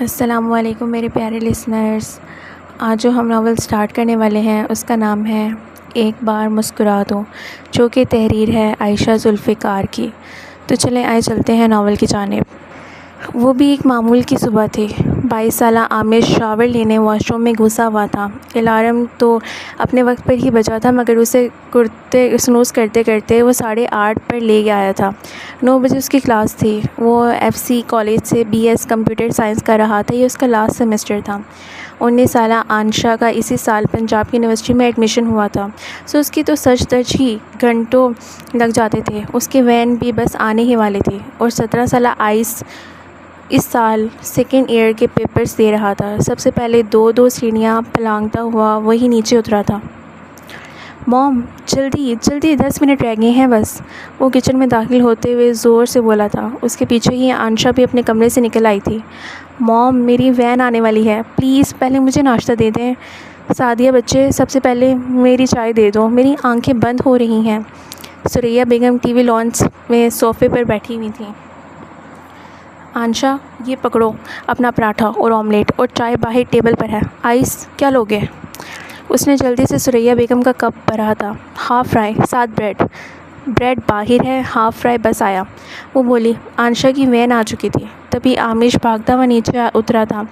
السلام علیکم میرے پیارے لسنرز. آج جو ہم ناول سٹارٹ کرنے والے ہیں اس کا نام ہے ایک بار مسکرا دو، جو کہ تحریر ہے عائشہ ذوالفقار کی. تو چلیں آئے چلتے ہیں ناول کی جانب. وہ بھی ایک معمول کی صبح تھی. 22 سالہ عامر شاور لینے واش روم میں گھسا ہوا تھا. الارم تو اپنے وقت پر ہی بجا تھا، مگر اسے سنوز کرتے کرتے وہ 8:30 پر لے آیا تھا. 9 بجے اس کی کلاس تھی. وہ FC کالج سے BS کمپیوٹر سائنس کر رہا تھا. یہ اس کا لاسٹ سیمسٹر تھا. 19 سالہ آنشا کا اسی سال پنجاب یونیورسٹی میں ایڈمیشن ہوا تھا. اس کی تو سچ درج ہی گھنٹوں لگ جاتے تھے. اس کی وین بھی بس آنے ہی والی تھی. اور 17 سالہ آئس اس سال سیکنڈ ایئر کے پیپرز دے رہا تھا. سب سے پہلے دو سیڑھیاں پلانگتا ہوا وہی نیچے اترا تھا. موم جلدی 10 منٹ رہ گئے ہیں بس، وہ کچن میں داخل ہوتے ہوئے زور سے بولا تھا. اس کے پیچھے ہی آنشا بھی اپنے کمرے سے نکل آئی تھی. موم میری وین آنے والی ہے، پلیز پہلے مجھے ناشتہ دے دیں. سعدیہ بچے سب سے پہلے میری چائے دے دو، میری آنکھیں بند ہو رہی ہیں. ثریا بیگم ٹی وی لانچ میں صوفے پر بیٹھی ہوئی تھیں. آنشا یہ پکڑو اپنا پراٹھا اور آملیٹ، اور چائے باہر ٹیبل پر ہے. آئس کیا لوگے؟ اس نے جلدی سے ثریا بیگم کا کپ بھرا تھا. ہاف فرائی ساتھ بریڈ باہر ہے، ہاف فرائی بس آیا، وہ بولی. آنشا کی وین آ چکی تھی. تبھی عامش بھاگتا ہوا نیچے اترا تھا.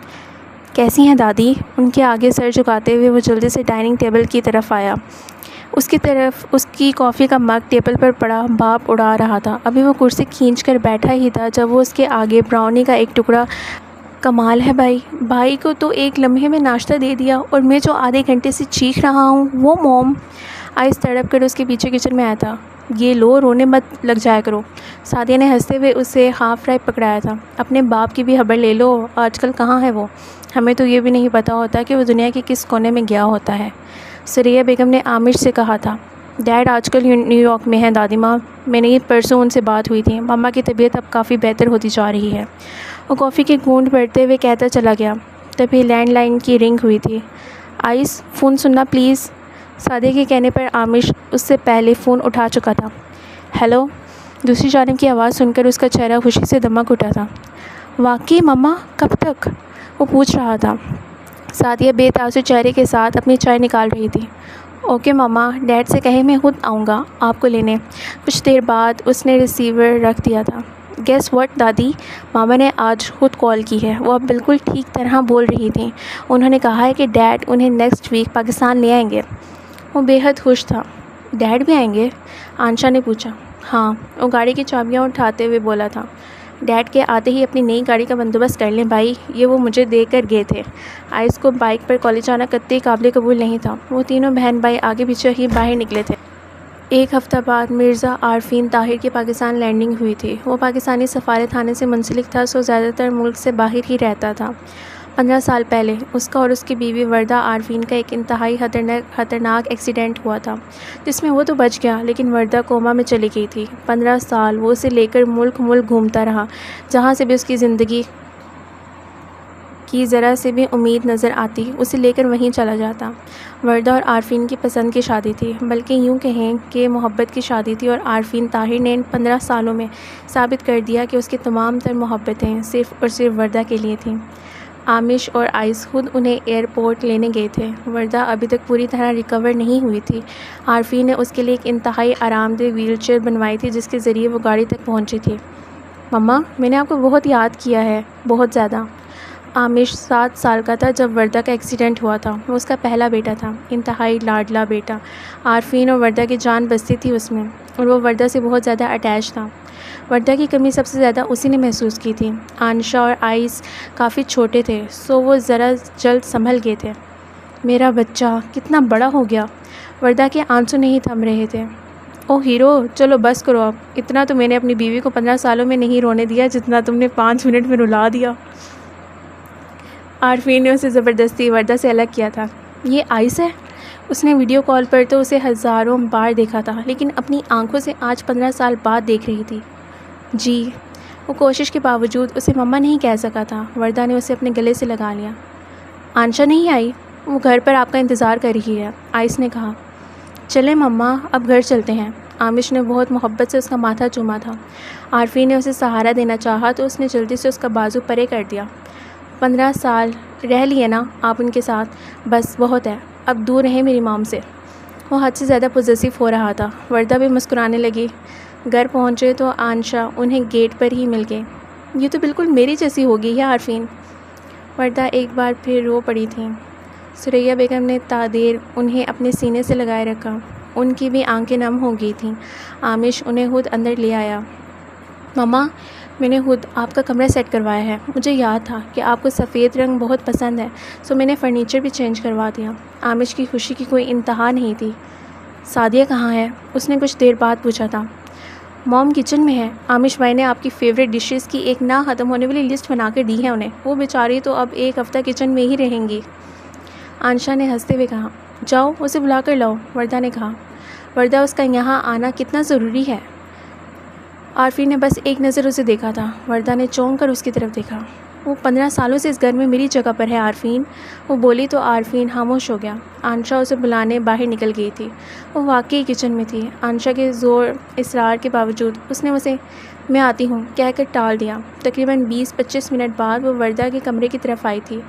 کیسی ہیں دادی؟ ان کے آگے سر جھکاتے ہوئے وہ جلدی سے ڈائننگ ٹیبل کی طرف آیا. اس کی کافی کا مگ ٹیبل پر پڑا بھاپ اڑا رہا تھا. ابھی وہ کرسی کھینچ کر بیٹھا ہی تھا جب وہ اس کے آگے براؤنی کا ایک ٹکڑا. کمال ہے بھائی کو تو ایک لمحے میں ناشتہ دے دیا، اور میں جو آدھے گھنٹے سے چیخ رہا ہوں وہ موم. آئس تڑپ کر اس کے پیچھے کچن میں آیا تھا. یہ لو، رونے مت لگ جایا کرو. سعدیہ نے ہنستے ہوئے اسے ہاف فرائی پکڑایا تھا. اپنے باپ کی بھی خبر لے لو، آج کل کہاں ہے وہ؟ ہمیں تو یہ بھی نہیں پتہ ہوتا کہ وہ دنیا کے کس کونے میں گیا ہوتا ہے. ثریا بیگم نے عامر سے کہا تھا. ڈیڈ آج کل نیو یارک میں ہیں دادی ماں. میں نے پرسوں ان سے بات ہوئی تھی. ماما کی طبیعت اب کافی بہتر ہوتی جا رہی ہے. وہ کافی کی گھونٹ بھرتے ہوئے کہتا چلا گیا. تبھی لینڈ لائن کی رنگ ہوئی تھی. آئس فون سننا پلیز. سعدیہ کے کہنے پر عامر اس سے پہلے فون اٹھا چکا تھا. ہیلو. دوسری جانب کی آواز سن کر اس کا چہرہ خوشی سے دمک اٹھا تھا. واقعی ماما کب تک؟ وہ پوچھ رہا تھا. سعدیہ بے تاثر چہرے کے ساتھ اپنی چائے نکال رہی تھی. اوکے ماما، ڈیڈ سے کہیں میں خود آؤں گا آپ کو لینے. کچھ دیر بعد اس نے ریسیور رکھ دیا تھا. گیس واٹ دادی، ماما نے آج خود کال کی ہے. وہ اب بالکل ٹھیک طرح بول رہی تھیں. انہوں نے کہا ہے کہ ڈیڈ انہیں نیکسٹ ویک پاکستان لے آئیں گے. وہ بے حد خوش تھا. ڈیڈ بھی آئیں گے؟ آنشا نے پوچھا. ہاں. وہ گاڑی کی چابیاں اٹھاتے ہوئے بولا تھا. ڈیڈ کے آتے ہی اپنی نئی گاڑی کا بندوبست کر لیں بھائی، یہ وہ مجھے دے کر گئے تھے. آئس کو بائک پر کالج آنا قطعی قابل قبول نہیں تھا. وہ تینوں بہن بھائی آگے پیچھے ہی باہر نکلے تھے. ایک ہفتہ بعد مرزا عارفین طاہر کی پاکستان لینڈنگ ہوئی تھی. وہ پاکستانی سفارت خانے سے منسلک تھا، سو زیادہ تر ملک سے باہر ہی رہتا تھا. 15 سال پہلے اس کا اور اس کی بیوی وردہ عارفین کا ایک انتہائی خطرناک ایکسیڈنٹ ہوا تھا، جس میں وہ تو بچ گیا لیکن وردہ کوما میں چلی گئی تھی. 15 سال وہ اسے لے کر ملک گھومتا رہا. جہاں سے بھی اس کی زندگی کی ذرا سے بھی امید نظر آتی اسے لے کر وہیں چلا جاتا. وردہ اور عارفین کی پسند کی شادی تھی، بلکہ یوں کہیں کہ محبت کی شادی تھی، اور عارفین طاہر نے ان 15 سالوں میں ثابت کر دیا کہ اس کی تمام تر محبتیں صرف اور صرف وردہ کے لیے تھیں. عامش اور آئس خود انہیں ایئرپورٹ لینے گئے تھے. وردہ ابھی تک پوری طرح ریکور نہیں ہوئی تھی. عارفین نے اس کے لیے ایک انتہائی آرام دہ ویل چیئر بنوائی تھی جس کے ذریعے وہ گاڑی تک پہنچی تھی. مما میں نے آپ کو بہت یاد کیا ہے، بہت زیادہ. عامش 7 سال کا تھا جب وردہ کا ایکسیڈنٹ ہوا تھا. وہ اس کا پہلا بیٹا تھا، انتہائی لاڈلا بیٹا. عارفین اور وردہ کی جان بستی تھی اس میں، اور وہ وردہ سے بہت زیادہ اٹیچ تھا. وردہ کی کمی سب سے زیادہ اسی نے محسوس کی تھی. آنشا اور آئس کافی چھوٹے تھے، سو وہ ذرا جلد سنبھل گئے تھے. میرا بچہ کتنا بڑا ہو گیا. وردہ کے آنسو نہیں تھم رہے تھے. او ہیرو چلو بس کرو اب. اتنا تو میں نے اپنی بیوی کو 15 سالوں میں نہیں رونے دیا جتنا تم نے 5 منٹ میں رلا دیا. عارفین نے اسے زبردستی وردہ سے الگ کیا تھا. یہ آئس ہے؟ اس نے ویڈیو کال پر تو اسے ہزاروں بار دیکھا تھا، لیکن اپنی آنکھوں سے آج 15 سال بعد دیکھ رہی تھی. جی. وہ کوشش کے باوجود اسے مما نہیں کہہ سکا تھا. وردہ نے اسے اپنے گلے سے لگا لیا. آنشا نہیں آئی؟ وہ گھر پر آپ کا انتظار کر رہی ہے، آئس نے کہا. چلیں مما اب گھر چلتے ہیں. عامش نے بہت محبت سے اس کا ماتھا چوما تھا. عارفین نے اسے سہارا دینا چاہا تو اس نے جلدی سے اس کا بازو پرے کر دیا. 15 سال رہ لیے نا آپ ان کے ساتھ، بس بہت ہے، اب دور رہیں میری مام سے۔ وہ حد سے زیادہ پوزیسو ہو رہا تھا۔ وردہ بھی مسکرانے لگی۔ گھر پہنچے تو آنشا انہیں گیٹ پر ہی مل گئی۔ یہ تو بالکل میری جیسی ہو گئی ہے عارفین۔ وردہ ایک بار پھر رو پڑی تھیں۔ ثریا بیگم نے تادیر انہیں اپنے سینے سے لگائے رکھا۔ ان کی بھی آنکھیں نم ہو گئی تھیں۔ عامش انہیں خود اندر لے آیا۔ ماما، میں نے خود آپ کا کمرہ سیٹ کروایا ہے۔ مجھے یاد تھا کہ آپ کو سفید رنگ بہت پسند ہے، سو میں نے فرنیچر بھی چینج کروا دیا۔ عامش کی خوشی کی کوئی انتہا نہیں تھی۔ سعدیہ کہاں ہے؟ اس نے کچھ دیر بعد پوچھا تھا۔ موم کچن میں ہے۔ عامش بھائی نے آپ کی فیوریٹ ڈشز کی ایک نہ ختم ہونے والی لسٹ بنا کر دی ہے انہیں۔ وہ بیچاری تو اب ایک ہفتہ کچن میں ہی رہیں گی۔ آنشا نے ہنستے ہوئے کہا۔ جاؤ اسے بلا کر لاؤ، وردہ نے کہا۔ وردہ، اس کا یہاں آنا کتنا ضروری ہے؟ عارفین نے بس ایک نظر اسے دیکھا تھا۔ وردہ نے چونک کر اس کی طرف دیکھا۔ وہ 15 سالوں سے اس گھر میں میری جگہ پر ہے عارفین، وہ بولی تو عارفین خاموش ہو گیا۔ آنشا اسے بلانے باہر نکل گئی تھی۔ وہ واقعی کچن میں تھی۔ آنشا کے زور اصرار کے باوجود اس نے اسے میں آتی ہوں کہہ کر ٹال دیا۔ تقریباً 20-25 منٹ بعد وہ وردہ کے کمرے کی طرف آئی تھی۔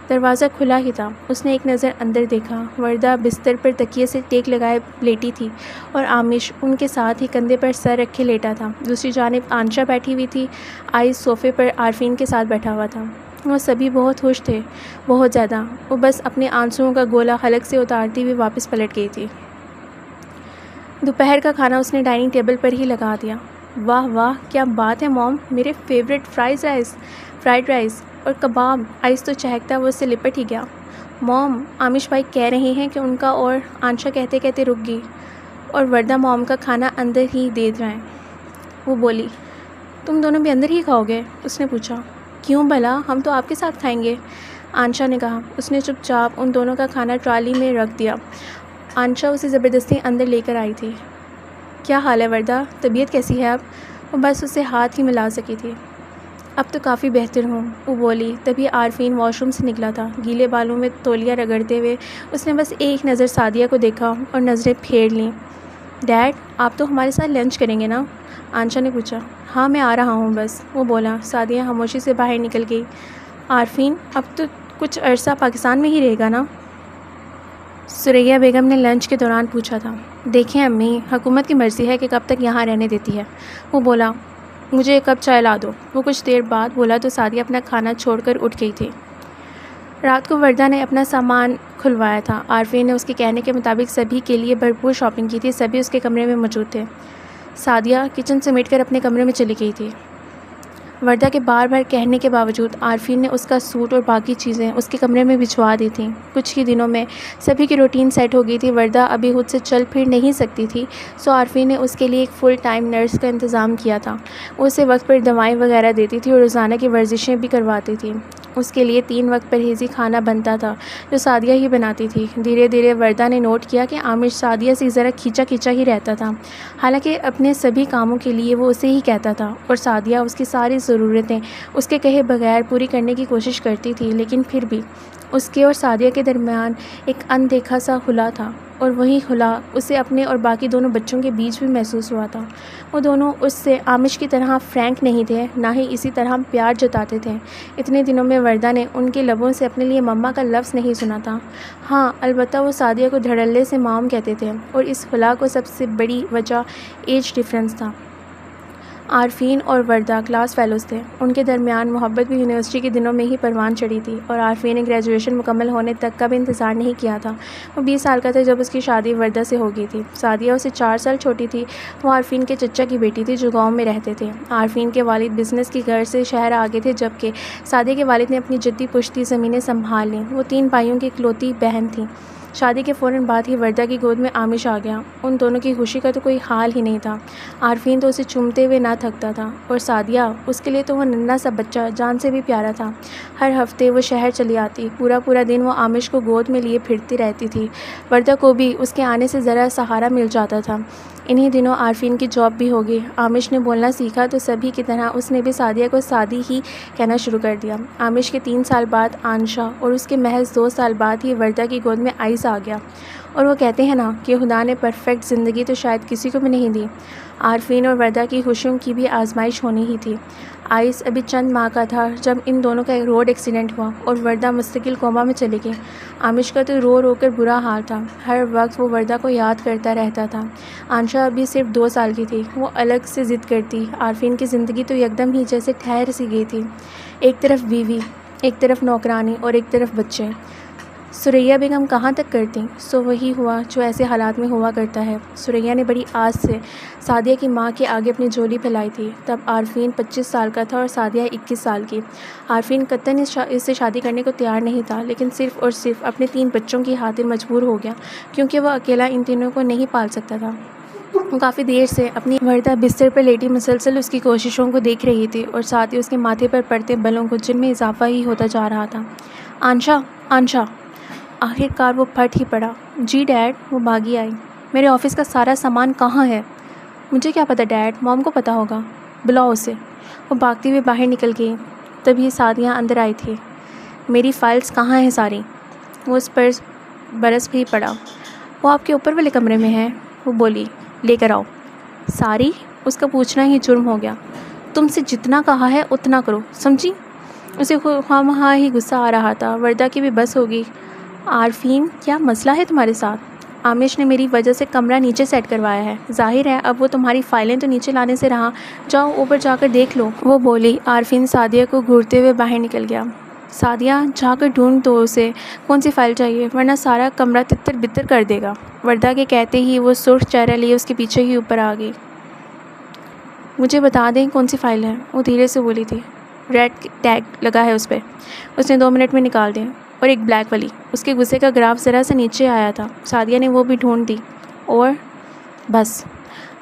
دروازہ کھلا ہی تھا۔ اس نے ایک نظر اندر دیکھا۔ وردہ بستر پر تکیے سے ٹیک لگائے لیٹی تھی اور عامش ان کے ساتھ ہی کندھے پر سر رکھے لیٹا تھا۔ دوسری جانب آنشا بیٹھی ہوئی تھی۔ آئس صوفے پر عارفین کے ساتھ بیٹھا ہوا تھا۔ وہ سبھی بہت خوش تھے، بہت زیادہ۔ وہ بس اپنے آنسوؤں کا گولا حلق سے اتارتی ہوئی واپس پلٹ گئی تھی۔ دوپہر کا کھانا اس نے ڈائننگ ٹیبل پر ہی لگا دیا۔ واہ واہ، کیا بات ہے موم، میرے فیوریٹ فرائیڈ رائس اور کباب۔ آئس تو چہکتا وہ اس سے لپٹ ہی گیا۔ موم، عامش بھائی کہہ رہے ہیں کہ ان کا، اور آنشا کہتے کہتے رک گئی۔ اور وردہ موم کا کھانا اندر ہی دے جائیں۔ وہ بولی۔ تم دونوں بھی اندر ہی کھاؤ گے؟ اس نے پوچھا۔ کیوں بھلا، ہم تو آپ کے ساتھ کھائیں گے، آنشا نے کہا۔ اس نے چپ چاپ ان دونوں کا کھانا ٹرالی میں رکھ دیا۔ آنشا اسے زبردستی اندر لے کر آئی تھی۔ کیا حال ہے وردہ؟ طبیعت کیسی ہے اب؟ وہ بس اسے ہاتھ ہی ملا سکی تھی۔ اب تو کافی بہتر ہوں، وہ بولی۔ تبھی عارفین واش روم سے نکلا تھا۔ گیلے بالوں میں تولیہ رگڑتے ہوئے اس نے بس ایک نظر سعدیہ کو دیکھا اور نظریں پھیر لیں۔ ڈیڈ، آپ تو ہمارے ساتھ لنچ کریں گے نا؟ آنشا نے پوچھا۔ ہاں، میں آ رہا ہوں بس، وہ بولا۔ سعدیہ خاموشی سے باہر نکل گئی۔ عارفین، اب تو کچھ عرصہ پاکستان میں ہی رہے گا نا؟ ثریا بیگم نے لنچ کے دوران پوچھا تھا۔ دیکھیں امی، حکومت کی مرضی ہے کہ کب تک یہاں رہنے دیتی ہے، وہ بولا۔ مجھے ایک کپ چائے لا دو، وہ کچھ دیر بعد بولا تو سعدیہ اپنا کھانا چھوڑ کر اٹھ گئی تھی۔ رات کو وردہ نے اپنا سامان کھلوایا تھا۔ عارفین نے اس کے کہنے کے مطابق سبھی کے لیے بھرپور شاپنگ کی تھی۔ سبھی اس کے کمرے میں موجود تھے۔ سعدیہ کچن سمیٹ کر اپنے کمرے میں چلی گئی تھی۔ وردہ کے بار بار کہنے کے باوجود عارفین نے اس کا سوٹ اور باقی چیزیں اس کے کمرے میں بھجوا دی تھیں۔ کچھ ہی دنوں میں سبھی کی روٹین سیٹ ہو گئی تھی۔ وردہ ابھی خود سے چل پھر نہیں سکتی تھی، سو عارفین نے اس کے لیے ایک فل ٹائم نرس کا انتظام کیا تھا۔ وہ اسے وقت پر دوائیں وغیرہ دیتی تھی اور روزانہ کی ورزشیں بھی کرواتی تھی۔ اس کے لیے 3 وقت پرہیزی کھانا بنتا تھا جو سعدیہ ہی بناتی تھی۔ دھیرے دھیرے وردہ نے نوٹ کیا کہ عامش سعدیہ سے ذرا کھینچا کھینچا ہی رہتا تھا، حالانکہ اپنے سبھی کاموں کے لیے وہ اسے ہی کہتا تھا اور سعدیہ اس کی ساری ضرورتیں اس کے کہے بغیر پوری کرنے کی کوشش کرتی تھی، لیکن پھر بھی اس کے اور سعدیہ کے درمیان ایک اندیکھا سا خلا تھا، اور وہی خلا اسے اپنے اور باقی دونوں بچوں کے بیچ بھی محسوس ہوا تھا۔ وہ دونوں اس سے عامش کی طرح فرینک نہیں تھے، نہ ہی اسی طرح پیار جتاتے تھے۔ اتنے دنوں میں وردہ نے ان کے لبوں سے اپنے لیے مما کا لفظ نہیں سنا تھا۔ ہاں، البتہ وہ سعدیہ کو دھڑلے سے مام کہتے تھے، اور اس خلا کو سب سے بڑی وجہ ایج ڈفرینس تھا۔ عارفین اور وردہ کلاس فیلوز تھے۔ ان کے درمیان محبت بھی یونیورسٹی کے دنوں میں ہی پروان چڑھی تھی، اور عارفین نے گریجویشن مکمل ہونے تک کا بھی انتظار نہیں کیا تھا۔ وہ 20 سال کا تھا جب اس کی شادی وردہ سے ہو گئی تھی۔ سعدیہ اسے 4 سال چھوٹی تھی۔ وہ عارفین کے چچا کی بیٹی تھی جو گاؤں میں رہتے تھے۔ عارفین کے والد بزنس کی غرض سے شہر آ گئے تھے، جبکہ سعدیہ کے والد نے اپنی جدی پشتی زمینیں سنبھال لیں۔ وہ 3 بھائیوں کی اکلوتی بہن تھیں۔ شادی کے فوراً بعد ہی وردہ کی گود میں عامش آ گیا۔ ان دونوں کی خوشی کا تو کوئی حال ہی نہیں تھا۔ عارفین تو اسے چومتے ہوئے نہ تھکتا تھا، اور سعدیہ، اس کے لیے تو وہ ننھا سا بچہ جان سے بھی پیارا تھا۔ ہر ہفتے وہ شہر چلی آتی، پورا دن وہ عامش کو گود میں لیے پھرتی رہتی تھی۔ وردہ کو بھی اس کے آنے سے ذرا سہارا مل جاتا تھا۔ انہی دنوں عارفین کی جاب بھی ہو گئی۔ عامش نے بولنا سیکھا تو سبھی کی طرح اس نے بھی سعدیہ کو سعدی ہی کہنا شروع کر دیا۔ عامش کے 3 سال بعد آنشا، اور اس کے محض 2 سال بعد ہی وردہ کی گود میں آئس آ گیا۔ اور وہ کہتے ہیں نا کہ خدا نے پرفیکٹ زندگی تو شاید کسی کو بھی نہیں دی۔ عارفین اور وردہ کی خوشیوں کی بھی آزمائش ہونی ہی تھی۔ آئس ابھی چند ماہ کا تھا جب ان دونوں کا ایک روڈ ایکسیڈنٹ ہوا اور وردہ مستقل کوما میں چلی گئی۔ عامش کا تو رو رو کر برا حال تھا، ہر وقت وہ وردہ کو یاد کرتا رہتا تھا۔ عائشہ ابھی صرف 2 سال کی تھی، وہ الگ سے ضد کرتی۔ عارفین کی زندگی تو یکدم ہی جیسے ٹھہر سی گئی تھی، ایک طرف بیوی، ایک طرف نوکرانی اور ایک طرف بچے۔ ثریا بیگم کہاں تک کرتی؟ سو وہی ہوا جو ایسے حالات میں ہوا کرتا ہے۔ ثریا نے بڑی آس سے سعدیہ کی ماں کے آگے اپنی جھولی پھیلائی تھی۔ تب عارفین 25 سال کا تھا اور سعدیہ 21 سال کی۔ عارفین قطعاً اس سے شادی کرنے کو تیار نہیں تھا، لیکن صرف اور صرف اپنے 3 بچوں کی خاطر مجبور ہو گیا، کیونکہ وہ اکیلا ان تینوں کو نہیں پال سکتا تھا۔ وہ کافی دیر سے اپنی وردہ بستر پر لیٹی مسلسل اس کی کوششوں کو دیکھ رہی تھی اور ساتھ ہی اس کے ماتھے پر پڑتے بلوں کو، جن میں اضافہ ہی ہوتا جا رہا تھا۔ آنشا! آخر کار وہ پھٹ ہی پڑا۔ جی ڈیڈ! وہ بھاگی آئی۔ میرے آفس کا سارا سامان کہاں ہے؟ مجھے کیا پتہ ڈیڈ، موم کو پتہ ہوگا، بلاؤ اسے۔ وہ بھاگتی ہوئی باہر نکل گئی۔ تبھی سعدیہ اندر آئی تھی۔ میری فائلز کہاں ہیں ساری؟ وہ اس پر برس بھی پڑا۔ وہ آپ کے اوپر والے کمرے میں ہیں، وہ بولی، لے کر آؤ۔ ساری؟ اس کا پوچھنا ہی جرم ہو گیا۔ تم سے جتنا کہا ہے اتنا کرو، سمجھی؟ اسے خواہ ہی غصہ آ رہا تھا۔ وردہ کی بھی بس ہوگی۔ عارفین، کیا مسئلہ ہے تمہارے ساتھ؟ عامش نے میری وجہ سے کمرہ نیچے سیٹ کروایا ہے، ظاہر ہے اب وہ تمہاری فائلیں تو نیچے لانے سے رہا، جاؤ اوپر جا کر دیکھ لو، وہ بولی۔ عارفین سعدیہ کو گھورتے ہوئے باہر نکل گیا۔ سعدیہ، جا کر ڈھونڈ دو اسے کون سی فائل چاہیے، ورنہ سارا کمرہ تتر بتر کر دے گا۔ وردہ کے کہتے ہی وہ سرخ چہرہ لیے اس کے پیچھے ہی اوپر آ گئی۔ مجھے بتا دیں کون سی فائل ہے، وہ دھیرے سے بولی تھی۔ ریڈ ٹیگ لگا ہے اس پہ، اس نے 2 منٹ میں نکال دیں، اور ایک بلیک والی۔ اس کے غصے کا گراف ذرا سے نیچے آیا تھا۔ سعدیہ نے وہ بھی ڈھونڈ دی۔ اور بس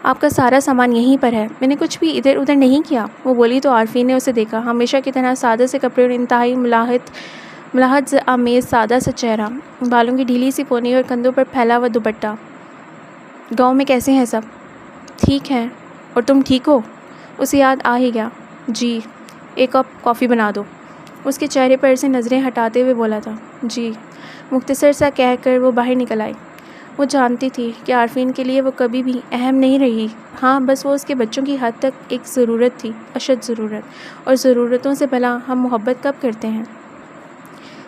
آپ کا سارا سامان یہیں پر ہے، میں نے کچھ بھی ادھر ادھر نہیں کیا، وہ بولی تو عارفین نے اسے دیکھا۔ ہمیشہ کی طرح سادہ سے کپڑے اور انتہائی ملاحت آمیز سادہ سا چہرہ، بالوں کی ڈھیلی سی پونی اور کندھوں پر پھیلا ہوا دوپٹہ۔ گاؤں میں کیسے ہیں سب؟ ٹھیک ہیں، اور تم ٹھیک ہو؟ اسے یاد آ ہی گیا۔ جی، ایک کپ کافی بنا دو، اس کے چہرے پر سے نظریں ہٹاتے ہوئے بولا تھا۔ جی، مختصر سا کہہ کر وہ باہر نکل آئی۔ وہ جانتی تھی کہ عارفین کے لیے وہ کبھی بھی اہم نہیں رہی، ہاں بس وہ اس کے بچوں کی حد تک ایک ضرورت تھی، اشد ضرورت، اور ضرورتوں سے بھلا ہم محبت کب کرتے ہیں؟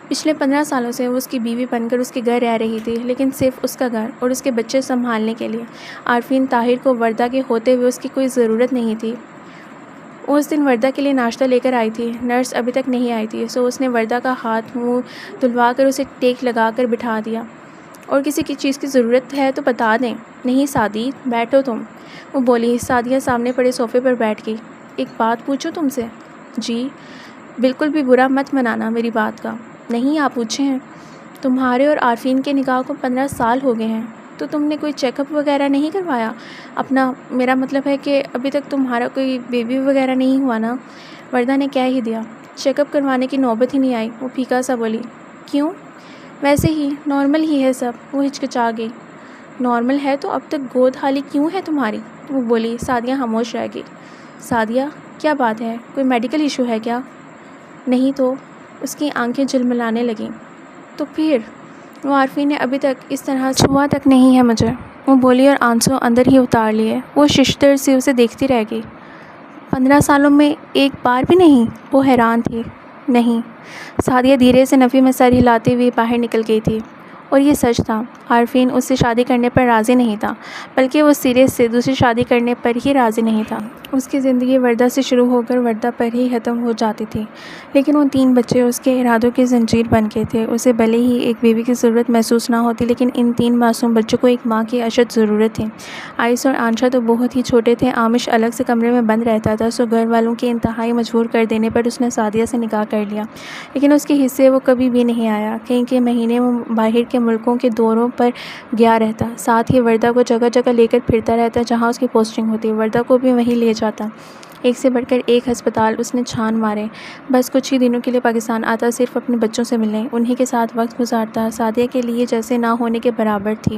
پچھلے 15 سالوں سے وہ اس کی بیوی بن کر اس کے گھر رہ رہی تھی، لیکن صرف اس کا گھر اور اس کے بچے سنبھالنے کے لیے۔ عارفین طاہر کو وردہ کے ہوتے ہوئے اس کی کوئی ضرورت نہیں تھی۔ وہ اس دن وردہ کے لیے ناشتہ لے کر آئی تھی، نرس ابھی تک نہیں آئی تھی، سو اس نے وردہ کا ہاتھ منہ دھلوا کر اسے ٹیک لگا کر بٹھا دیا۔ اور کسی کی چیز کی ضرورت ہے تو بتا دیں۔ نہیں سعدی، بیٹھو تم، وہ بولی۔ سعدیہ سامنے پڑے صوفے پر بیٹھ گئی۔ ایک بات پوچھوں تم سے؟ جی، بالکل بھی برا مت منانا میری بات کا۔ نہیں، آپ پوچھیں۔ تمہارے اور عارفین کے نکاح کو 15 سال ہو گئے ہیں، تو تم نے کوئی چیک اپ وغیرہ نہیں کروایا اپنا؟ میرا مطلب ہے کہ ابھی تک تمہارا کوئی بیبی وغیرہ نہیں ہوا نا؟ وردہ نے کہہ ہی دیا۔ چیک اپ کروانے کی نوبت ہی نہیں آئی، وہ پھیکا سا بولی۔ کیوں؟ ویسے ہی، نارمل ہی ہے سب، وہ ہچکچا گئی۔ نارمل ہے تو اب تک گود خالی کیوں ہے تمہاری؟ وہ بولی۔ سعدیہ خاموش رہ گئی۔ سعدیہ، کیا بات ہے، کوئی میڈیکل ایشو ہے کیا؟ نہیں تو، اس کی آنکھیں جھلملانے لگیں۔ تو پھر؟ وہ عارفین نے ابھی تک اس طرح چھوا تک نہیں ہے مجھے، وہ بولی اور آنسو اندر ہی اتار لیے۔ وہ ششدر سے اسے دیکھتی رہ گئی۔ 15 سالوں میں ایک بار بھی نہیں؟ وہ حیران تھی۔ نہیں، سعدیہ دھیرے سے نفی میں سر ہلاتے ہوئے باہر نکل گئی تھی۔ اور یہ سچ تھا، عارفین اس سے شادی کرنے پر راضی نہیں تھا، بلکہ وہ سیریس سے دوسری شادی کرنے پر ہی راضی نہیں تھا۔ اس کی زندگی وردہ سے شروع ہو کر وردہ پر ہی ختم ہو جاتی تھی، لیکن وہ 3 بچے اس کے ارادوں کی زنجیر بن کے تھے۔ اسے بھلے ہی ایک بیوی کی ضرورت محسوس نہ ہوتی، لیکن ان 3 معصوم بچوں کو ایک ماں کی اشد ضرورت تھی۔ آئس اور آنشا تو بہت ہی چھوٹے تھے۔ عامش الگ سے کمرے میں بند رہتا تھا، سو گھر والوں کے انتہائی مجبور کر دینے پر اس نے سعدیہ سے نکاح کر لیا، لیکن اس کے حصے وہ کبھی بھی نہیں آیا۔ کئی کے مہینے وہ باہر کے ملکوں کے دوروں پر گیا رہتا، ساتھ ہی وردہ کو جگہ جگہ لے کر پھرتا رہتا جہاں اس کی پوسٹنگ ہوتی، وردہ کو بھی وہیں لے جاتا۔ ایک سے بڑھ کر ایک ہسپتال اس نے چھان مارے۔ بس کچھ ہی دنوں کے لیے پاکستان آتا، صرف اپنے بچوں سے ملنے، انہی کے ساتھ وقت گزارتا۔ سعدیہ کے لیے جیسے نہ ہونے کے برابر تھی۔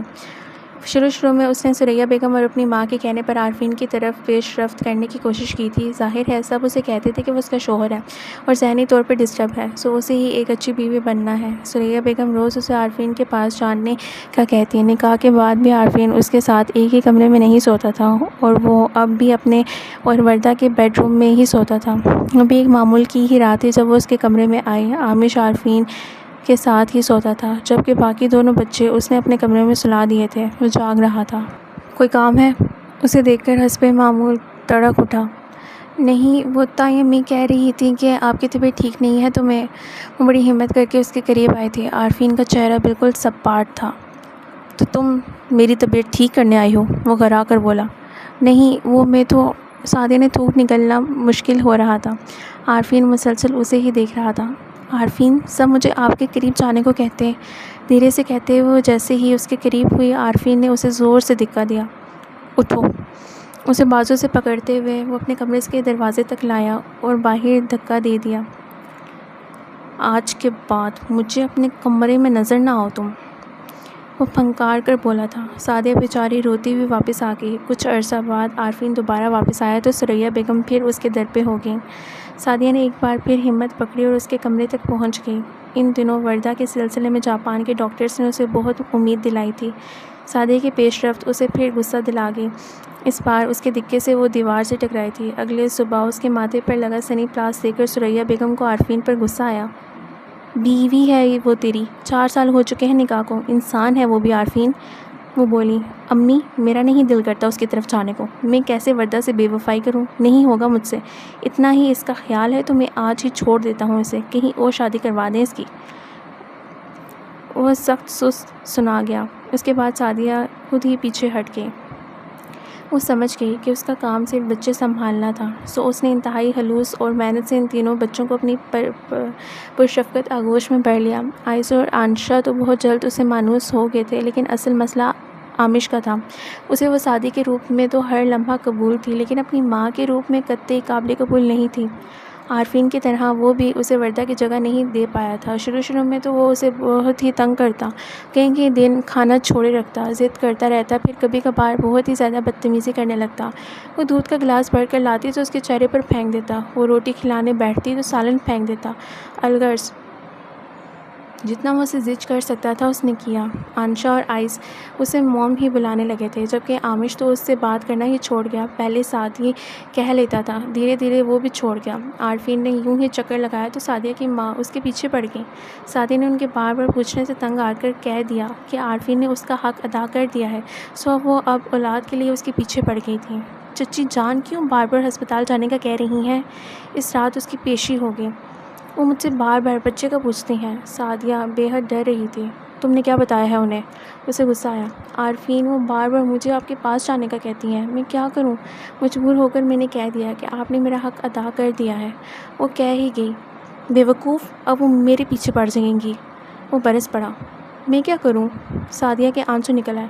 شروع میں اس نے ثریا بیگم اور اپنی ماں کے کہنے پر عارفین کی طرف پیش رفت کرنے کی کوشش کی تھی۔ ظاہر ہے سب اسے کہتے تھے کہ وہ اس کا شوہر ہے اور ذہنی طور پر ڈسٹرب ہے، سو اسے ہی ایک اچھی بیوی بننا ہے۔ ثریا بیگم روز اسے عارفین کے پاس جانے کا کہتی۔ نکاح کے بعد بھی عارفین اس کے ساتھ ایک ہی کمرے میں نہیں سوتا تھا اور وہ اب بھی اپنے اور وردہ کے بیڈ روم میں ہی سوتا تھا۔ ابھی ایک معمول کی ہی رات تھی جب وہ اس کے کمرے میں آئی۔ عامش عارفین کے ساتھ ہی سوتا تھا جبکہ باقی دونوں بچے اس نے اپنے کمرے میں سلا دیے تھے۔ وہ جاگ رہا تھا۔ کوئی کام ہے؟ اسے دیکھ کر حسب معمول تڑک اٹھا۔ نہیں، وہ تائیں امی کہہ رہی تھی کہ آپ کی طبیعت ٹھیک نہیں ہے تمہیں۔ وہ بڑی ہمت کر کے اس کے قریب آئی تھی۔ عارفین کا چہرہ بالکل سپاٹ تھا۔ تو تم میری طبیعت ٹھیک کرنے آئی ہو؟ وہ گھرا کر بولا۔ نہیں، وہ میں تو سعدیہ نے تھوک نکلنا مشکل ہو رہا تھا۔ عارفین مسلسل اسے ہی دیکھ رہا تھا۔ عارفین، سب مجھے آپ کے قریب جانے کو کہتے ہیں، دھیرے سے کہتے ہوئے جیسے ہی اس کے قریب ہوئی عارفین نے اسے زور سے دھکا دیا۔ اٹھو۔ اسے بازو سے پکڑتے ہوئے وہ اپنے کمرے کے دروازے تک لایا اور باہر دھکا دے دیا۔ آج کے بعد مجھے اپنے کمرے میں نظر نہ آؤ تم، وہ پھنکار کر بولا تھا۔ سعدیہ بیچاری روتی ہوئی واپس آ گئی۔ کچھ عرصہ بعد عارفین دوبارہ واپس آیا تو ثریا بیگم پھر اس کے در پہ ہو گئیں۔ سعدیہ نے ایک بار پھر ہمت پکڑی اور اس کے کمرے تک پہنچ گئی۔ ان دنوں وردہ کے سلسلے میں جاپان کے ڈاکٹرز نے اسے بہت امید دلائی تھی۔ سعدیہ کی پیش رفت اسے پھر غصہ دلا گئی۔ اس بار اس کے دھکے سے وہ دیوار سے ٹکرائی تھی۔ اگلے صبح اس کے ماتھے پر لگا سنی پلاس دیکھ کر ثریا بیگم کو عارفین پر غصہ آیا۔ بیوی ہے وہ تیری، 4 سال ہو چکے ہیں نکاح کو، انسان ہے وہ بھی عارفین۔ وہ بولی۔ امی، میرا نہیں دل کرتا اس کی طرف جانے کو، میں کیسے وردہ سے بے وفائی کروں؟ نہیں ہوگا مجھ سے۔ اتنا ہی اس کا خیال ہے تو میں آج ہی چھوڑ دیتا ہوں اسے، کہیں اور شادی کروا دیں اس کی۔ وہ سخت سست سنا گیا۔ اس کے بعد سعدیہ خود ہی پیچھے ہٹ گئی۔ وہ سمجھ گئی کہ اس کا کام صرف بچے سنبھالنا تھا، سو اس نے انتہائی خلوص اور محنت سے ان تینوں بچوں کو اپنی پرشفقت آغوش میں بھر لیا۔ آئسا اور آنشا تو بہت جلد اسے مانوس ہو گئے تھے، لیکن اصل مسئلہ عامش کا تھا۔ اسے وہ سعدی کے روپ میں تو ہر لمحہ قبول تھی، لیکن اپنی ماں کے روپ میں قطعی قابل قبول نہیں تھی۔ عارفین کی طرح وہ بھی اسے وردہ کی جگہ نہیں دے پایا تھا۔ شروع میں تو وہ اسے بہت ہی تنگ کرتا، کئی دن کھانا چھوڑے رکھتا، ضد کرتا رہتا، پھر کبھی کبھار بہت ہی زیادہ بدتمیزی کرنے لگتا۔ وہ دودھ کا گلاس بھر کر لاتی تو اس کے چہرے پر پھینک دیتا، وہ روٹی کھلانے بیٹھتی تو سالن پھینک دیتا۔ الغرض جتنا وہ اسے زج کر سکتا تھا اس نے کیا۔ آنشا اور آئس اسے موم ہی بلانے لگے تھے، جبکہ عامش تو اس سے بات کرنا ہی چھوڑ گیا۔ پہلے سعدی کہہ لیتا تھا، دھیرے دھیرے وہ بھی چھوڑ گیا۔ عارفین نے یوں ہی چکر لگایا تو سعدیہ کی ماں اس کے پیچھے پڑ گئی۔ سعدیہ نے ان کے بار بار پوچھنے سے تنگ آ کر کہہ دیا کہ عارفین نے اس کا حق ادا کر دیا ہے، سو وہ اب اولاد کے لیے اس کے پیچھے پڑ گئی تھیں۔ چچی جان کیوں بار بار ہسپتال جانے کا کہہ رہی ہیں؟ اس رات اس کی پیشی ہوگی۔ وہ مجھ سے بار بار بچے کا پوچھتی ہیں۔ سعدیہ بے حد ڈر رہی تھی۔ تم نے کیا بتایا ہے انہیں؟ اسے غصہ آیا۔ عارفین، وہ بار بار مجھے آپ کے پاس جانے کا کہتی ہیں، میں کیا کروں؟ مجبور ہو کر میں نے کہہ دیا کہ آپ نے میرا حق ادا کر دیا ہے۔ وہ کہہ ہی گئی۔ بے وقوف، اب وہ میرے پیچھے پڑ جائیں گی۔ وہ برس پڑا۔ میں کیا کروں؟ سعدیہ کے آنسو نکل آئے۔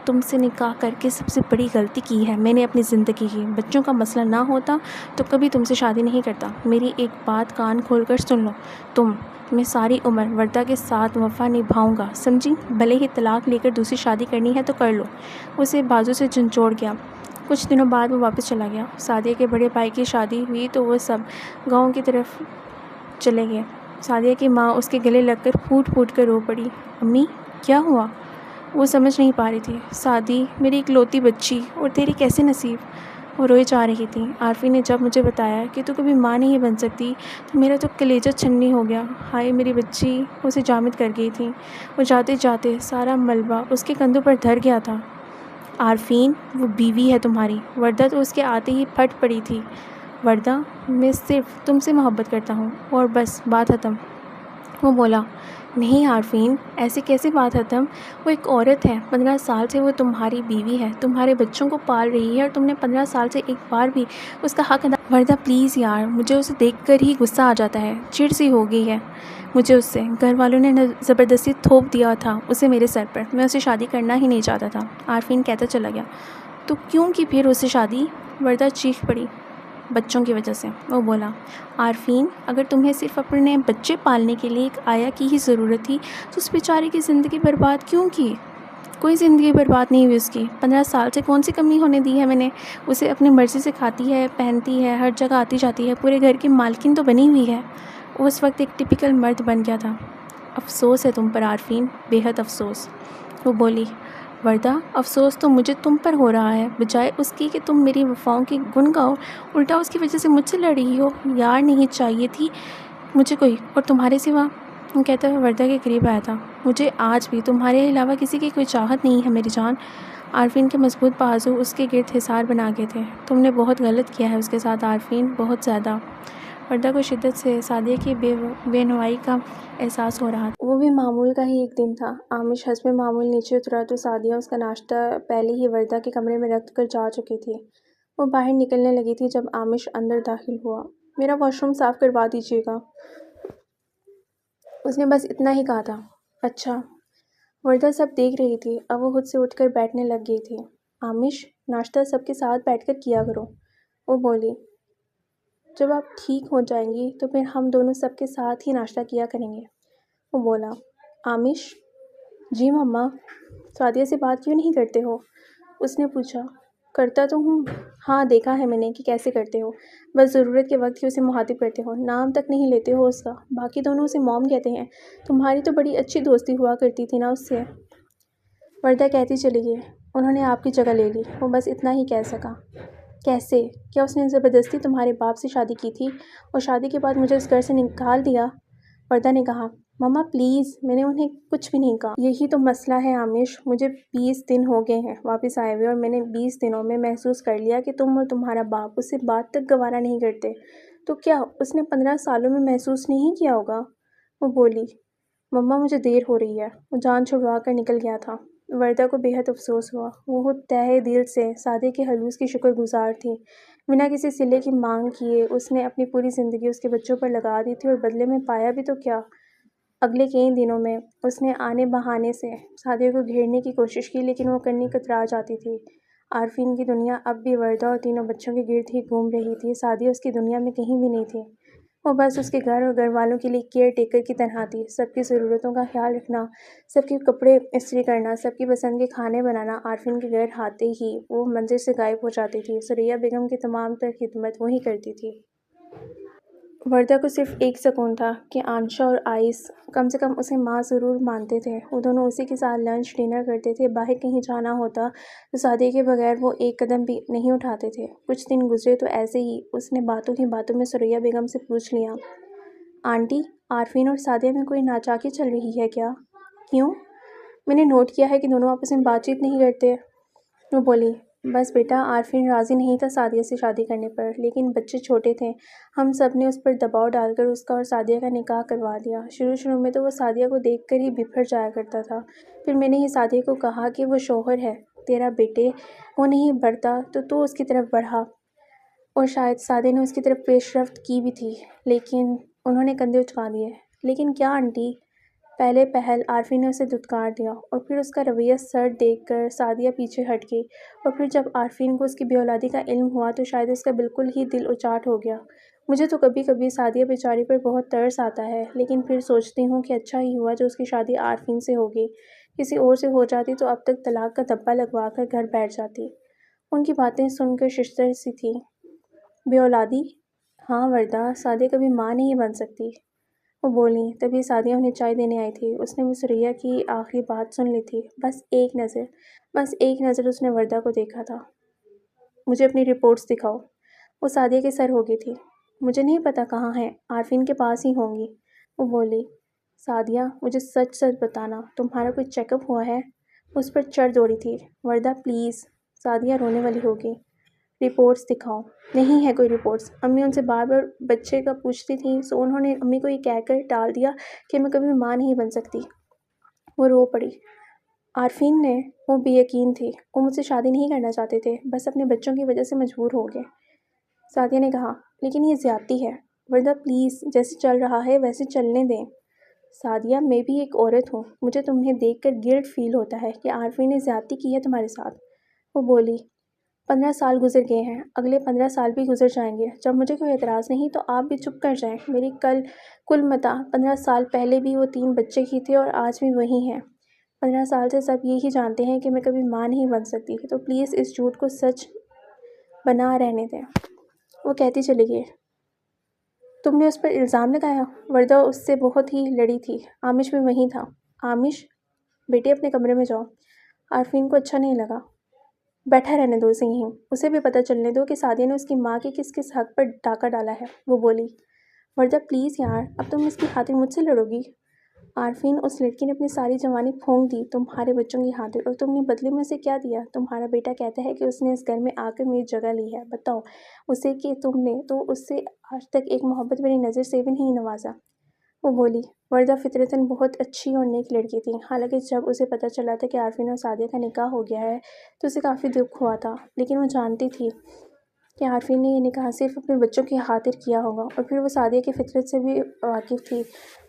تم سے نکاح کر کے سب سے بڑی غلطی کی ہے میں نے اپنی زندگی کی۔ بچوں کا مسئلہ نہ ہوتا تو کبھی تم سے شادی نہیں کرتا۔ میری ایک بات کان کھول کر سن لو، میں ساری عمر وردہ کے ساتھ وفا نبھاؤں گا، سمجھی؟ بھلے ہی طلاق لے کر دوسری شادی کرنی ہے تو کر لو۔ اسے بازو سے جھنجھوڑ گیا۔ کچھ دنوں بعد وہ واپس چلا گیا۔ سعدیہ کے بڑے بھائی کی شادی ہوئی تو وہ سب گاؤں کی طرف چلے گئے۔ سعدیہ کی ماں اس کے گلے لگ کر پھوٹ پھوٹ کر رو پڑی۔ امی، کیا ہوا؟ وہ سمجھ نہیں پا رہی تھی۔ سعدی، میری اکلوتی بچی، اور تیری کیسے نصیب؟ وہ روئے جا رہی تھی۔ عارفین نے جب مجھے بتایا کہ تو کبھی ماں نہیں بن سکتی تو میرا تو کلیجہ چھننی ہو گیا۔ ہائے میری بچی، وہ اسے جامد کر گئی تھی۔ وہ جاتے جاتے سارا ملبہ اس کے کندھوں پر دھر گیا تھا۔ عارفین، وہ بیوی ہے تمہاری۔ وردہ تو اس کے آتے ہی پھٹ پڑی تھی۔ وردہ، میں صرف تم سے محبت کرتا ہوں اور بس، بات ختم۔ وہ بولا۔ نہیں عارفین، ایسے کیسے بات ختم؟ وہ ایک عورت ہے، 15 سال سے وہ تمہاری بیوی ہے، تمہارے بچوں کو پال رہی ہے، اور تم نے 15 سال سے ایک بار بھی اس کا حق ادا۔ وردہ پلیز یار، مجھے اسے دیکھ کر ہی غصہ آ جاتا ہے، چڑ سی ہو گئی ہے مجھے اس سے۔ گھر والوں نے زبردستی تھوپ دیا تھا اسے میرے سر پر، میں اسے شادی کرنا ہی نہیں چاہتا تھا۔ عارفین کہتا چلا گیا۔ تو کیوں کی پھر اسے شادی؟ وردہ چیخ پڑی۔ بچوں کی وجہ سے، وہ بولا۔ عارفین، اگر تمہیں صرف اپنے بچے پالنے کے لیے ایک آیا کی ہی ضرورت تھی تو اس بیچارے کی زندگی برباد کیوں کی؟ کوئی زندگی برباد نہیں ہوئی اس کی. 15 سال سے کون سی کمی ہونے دی ہے میں نے اسے. اپنی مرضی سے کھاتی ہے، پہنتی ہے، ہر جگہ آتی جاتی ہے، پورے گھر کی مالکن تو بنی ہوئی ہے. وہ اس وقت ایک ٹپیکل مرد بن گیا تھا. افسوس ہے تم پر عارفین، بے حد افسوس. وہ بولی. وردہ، افسوس تو مجھے تم پر ہو رہا ہے، بجائے اس کی کہ تم میری وفاؤں کی گن گاؤ، الٹا اس کی وجہ سے مجھ سے لڑ رہی ہو. یار نہیں چاہیے تھی مجھے کوئی اور تمہارے سوا. وہ کہتا ہوا وردہ کے قریب آیا تھا. مجھے آج بھی تمہارے علاوہ کسی کی کوئی چاہت نہیں ہے میری جان. عارفین کے مضبوط بازو اس کے گرد حصار بنا کے تھے. تم نے بہت غلط کیا ہے اس کے ساتھ عارفین، بہت زیادہ. وردہ کو شدت سے سعدیہ کی بے نوائی کا احساس ہو رہا تھا. وہ بھی معمول کا ہی ایک دن تھا. عامش حسب معمول نیچے اترا تو سعدیہ اس کا ناشتہ پہلے ہی وردہ کے کمرے میں رکھ کر جا چکی تھی. وہ باہر نکلنے لگی تھی جب عامش اندر داخل ہوا. میرا واش روم صاف کروا دیجیے گا. اس نے بس اتنا ہی کہا تھا. اچھا. وردہ سب دیکھ رہی تھی. اب وہ خود سے اٹھ کر بیٹھنے لگ گئی تھی. عامش، ناشتہ سب کے ساتھ بیٹھ کر کیا کرو. وہ بولی. جب آپ ٹھیک ہو جائیں گی تو پھر ہم دونوں سب کے ساتھ ہی ناشتہ کیا کریں گے. وہ بولا. عامش. جی مما. سعدیہ سے بات کیوں نہیں کرتے ہو؟ اس نے پوچھا. کرتا تو ہوں. ہاں دیکھا ہے میں نے کہ کیسے کرتے ہو. بس ضرورت کے وقت ہی اسے مخاطب کرتے ہو، نام تک نہیں لیتے ہو اس کا. باقی دونوں اسے موم کہتے ہیں. تمہاری تو بڑی اچھی دوستی ہوا کرتی تھی نا اس سے. وردہ کہتی چلی گئی. انہوں نے آپ کی جگہ لے لی. وہ بس اتنا ہی کہہ سکا. کیسے؟ کیا اس نے زبردستی تمہارے باپ سے شادی کی تھی اور شادی کے بعد مجھے اس گھر سے نکال دیا؟ وردہ نے کہا. مما پلیز، میں نے انہیں کچھ بھی نہیں کہا. یہی تو مسئلہ ہے عامش. مجھے 20 دن ہو گئے ہیں واپس آئے ہوئے اور میں نے 20 دنوں میں محسوس کر لیا کہ تم اور تمہارا باپ اس سے بات تک گوارا نہیں کرتے. تو کیا اس نے 15 سالوں میں محسوس نہیں کیا ہوگا؟ وہ بولی. مما مجھے دیر ہو رہی ہے. وہ جان چھڑوا کر نکل گیا تھا. وردہ کو بے حد افسوس ہوا. وہ تہہ دل سے سعدیہ کے خلوص کی شکر گزار تھی. بنا کسی صلے کی مانگ کیے اس نے اپنی پوری زندگی اس کے بچوں پر لگا دی تھی اور بدلے میں پایا بھی تو کیا؟ اگلے کئی دنوں میں اس نے آنے بہانے سے سعدیہ کو گھیرنے کی کوشش کی، لیکن وہ کنی کترا جاتی تھی. عارفین کی دنیا اب بھی وردہ اور تینوں بچوں کے گرد ہی گھوم رہی تھی. سعدیہ اس کی دنیا میں کہیں بھی نہیں تھی. وہ بس اس کے گھر اور گھر والوں کے لیے کیئر ٹیکر کی طرح تھی. سب کی ضرورتوں کا خیال رکھنا، سب کے کپڑے استری کرنا، سب کی پسند کے کھانے بنانا. عارفین کے گھر آتے ہی وہ منزل سے غائب ہو جاتی تھی. ثریا بیگم کی تمام تر خدمت وہی کرتی تھی. وردہ کو صرف ایک سکون تھا کہ عائشہ اور آئس کم سے کم اسے ماں ضرور مانتے تھے. وہ دونوں اسی کے ساتھ لنچ ڈنر کرتے تھے. باہر کہیں جانا ہوتا تو سعدیہ کے بغیر وہ ایک قدم بھی نہیں اٹھاتے تھے. کچھ دن گزرے تو ایسے ہی اس نے باتوں ہی باتوں میں ثریا بیگم سے پوچھ لیا. آنٹی، عارفین اور سعدیہ میں کوئی ناچاکی چل رہی ہے کیا؟ کیوں؟ میں نے نوٹ کیا ہے کہ دونوں آپس میں بات چیت نہیں کرتے. وہ بولی. بس بیٹا، عارفین راضی نہیں تھا سعدیہ سے شادی کرنے پر، لیکن بچے چھوٹے تھے. ہم سب نے اس پر دباؤ ڈال کر اس کا اور سعدیہ کا نکاح کروا دیا. شروع میں تو وہ سعدیہ کو دیکھ کر ہی بپھر جایا کرتا تھا. پھر میں نے ہی سعدیہ کو کہا کہ وہ شوہر ہے تیرا بیٹے، وہ نہیں بڑھتا تو اس کی طرف بڑھا. اور شاید سعدیہ نے اس کی طرف پیش رفت کی بھی تھی، لیکن انہوں نے کندھے اچکا دیے. لیکن کیا آنٹی؟ پہلے پہل عارفین نے اسے دھتکار دیا اور پھر اس کا رویہ سرد دیکھ کر سعدیہ پیچھے ہٹ گئی. اور پھر جب عارفین کو اس کی بے اولادی کا علم ہوا تو شاید اس کا بالکل ہی دل اچاٹ ہو گیا. مجھے تو کبھی کبھی سعدیہ بیچاری پر بہت ترس آتا ہے، لیکن پھر سوچتی ہوں کہ اچھا ہی ہوا جو اس کی شادی عارفین سے ہو گئی. کسی اور سے ہو جاتی تو اب تک طلاق کا دبا لگوا کر گھر بیٹھ جاتی. ان کی باتیں سن کر ششدر سی تھی. بے اولادی؟ ہاں وردہ، سعدیہ کبھی ماں نہیں بن سکتی. وہ بولی. تبھی سعدیہ انہیں چائے دینے آئی تھی. اس نے بھی ثریا کی آخری بات سن لی تھی. بس ایک نظر اس نے وردہ کو دیکھا تھا. مجھے اپنی رپورٹس دکھاؤ. وہ سعدیہ کے سر ہو گئی تھی. مجھے نہیں پتا کہاں ہیں، عارفین کے پاس ہی ہوں گی. وہ بولی. سعدیہ، مجھے سچ بتانا، تمہارا کوئی چیک اپ ہوا ہے؟ اس پر چڑھ دوڑی تھی. وردہ پلیز. سعدیہ رونے والی ہو گئی. رپورٹس دکھاؤ. نہیں ہے کوئی رپورٹس. امی ان سے بار بار بچے کا پوچھتی تھیں، سو انہوں نے امی کو یہ کہہ کر ٹال دیا کہ میں کبھی ماں نہیں بن سکتی. وہ رو پڑی. عارفین نے؟ وہ بے یقین تھی. وہ مجھ سے شادی نہیں کرنا چاہتے تھے، بس اپنے بچوں کی وجہ سے مجبور ہو گئے. سعدیہ نے کہا. لیکن یہ زیادتی ہے. وردہ پلیز، جیسے چل رہا ہے ویسے چلنے دیں. سعدیہ، میں بھی ایک عورت ہوں. مجھے تمہیں دیکھ کر گلٹ فیل ہوتا ہے کہ عارفین نے زیادتی کی ہے تمہارے ساتھ. وہ بولی. 15 سال گزر گئے ہیں، اگلے 15 سال بھی گزر جائیں گے. جب مجھے کوئی اعتراض نہیں تو آپ بھی چپ کر جائیں. میری کل متاع 15 سال پہلے بھی وہ 3 بچے ہی تھے اور آج بھی وہی ہیں. 15 سال سے سب یہی جانتے ہیں کہ میں کبھی ماں نہیں بن سکتی، تو پلیز اس جھوٹ کو سچ بنا رہنے دیں۔ وہ کہتی چلی گئی، تم نے اس پر الزام لگایا؟ وردہ اس سے بہت ہی لڑی تھی۔ عامش بھی وہیں تھا۔ عامش، بیٹے اپنے کمرے میں جاؤ۔ عارفین کو اچھا نہیں لگا۔ بیٹھا رہنے دو اسے یہیں، اسے بھی پتہ چلنے دو کہ سعدیہ نے اس کی ماں کے کس کس حق پر ڈاکہ ڈالا ہے۔ وہ بولی، وردہ پلیز یار، اب تم اس کی خاطر مجھ سے لڑو گی؟ عارفین، اس لڑکی نے اپنی ساری جوانی پھونک دی تمہارے بچوں کی خاطر، اور تم نے بدلے میں اسے کیا دیا؟ تمہارا بیٹا کہتا ہے کہ اس نے اس گھر میں آ کر میری جگہ لی ہے۔ بتاؤ اسے کہ تم نے تو اس سے آج تک ایک محبت بھری نظر سے بھی نہیں نوازا۔ وہ بولی، وردہ فطرتاً بہت اچھی اور نیک لڑکی تھی، حالانکہ جب اسے پتہ چلا تھا کہ عارفین اور سعدیہ کا نکاح ہو گیا ہے تو اسے کافی دکھ ہوا تھا، لیکن وہ جانتی تھی کہ عارفین نے یہ نکاح صرف اپنے بچوں کی خاطر کیا ہوگا، اور پھر وہ سعدیہ کی فطرت سے بھی واقف تھی،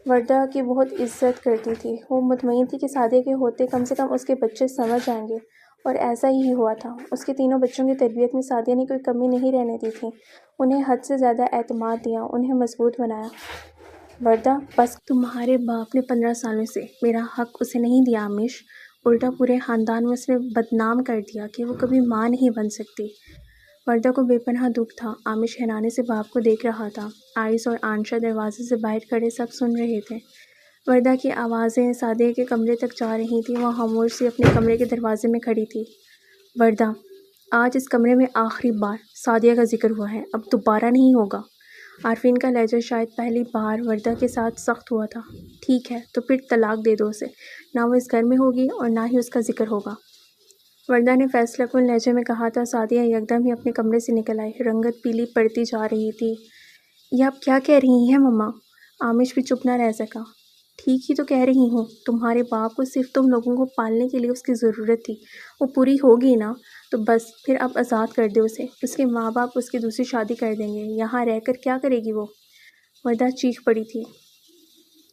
وردہ کی بہت عزت کرتی تھی۔ وہ مطمئن تھی کہ سعدیہ کے ہوتے کم سے کم اس کے بچے سمجھ جائیں گے، اور ایسا ہی ہوا تھا۔ اس کے تینوں بچوں کی تربیت میں سعدیہ نے کوئی کمی نہیں رہنے دی تھی، انہیں حد سے زیادہ اعتماد دیا، انہیں مضبوط بنایا۔ وردہ، بس تمہارے باپ نے 15 سالوں سے میرا حق اسے نہیں دیا عامش، الٹا پورے خاندان میں اس نے بدنام کر دیا کہ وہ کبھی ماں نہیں بن سکتی۔ وردہ کو بے پناہ دکھ تھا۔ عامش حیرانے سے باپ کو دیکھ رہا تھا۔ آئس اور عائشہ دروازے سے باہر کھڑے سب سن رہے تھے۔ وردہ کی آوازیں سعدیہ کے کمرے تک جا رہی تھیں۔ وہ خاموش سی اپنے کمرے کے دروازے میں کھڑی تھی۔ وردہ، آج اس کمرے میں آخری بار سعدیہ کا ذکر ہوا ہے، اب دوبارہ نہیں ہوگا۔ عارفین کا لہجہ شاید پہلی بار وردہ کے ساتھ سخت ہوا تھا۔ ٹھیک ہے، تو پھر طلاق دے دو اسے، نہ وہ اس گھر میں ہوگی اور نہ ہی اس کا ذکر ہوگا۔ وردہ نے فیصلہ کن لہجے میں کہا تھا۔ سعدیہ یکدم ہی اپنے کمرے سے نکل آئی، رنگت پیلی پڑتی جا رہی تھی۔ یہ آپ کیا کہہ رہی ہیں مما؟ عامش بھی چپ نہ رہ سکا۔ ٹھیک ہی تو کہہ رہی ہوں، تمہارے باپ کو صرف تم لوگوں کو پالنے کے لیے اس کی ضرورت تھی، وہ پوری ہوگی نا، تو بس پھر اب آزاد کر دو اسے، اس کے ماں باپ اس کی دوسری شادی کر دیں گے، یہاں رہ کر کیا کرے گی وہ؟ وردہ چیخ پڑی تھی۔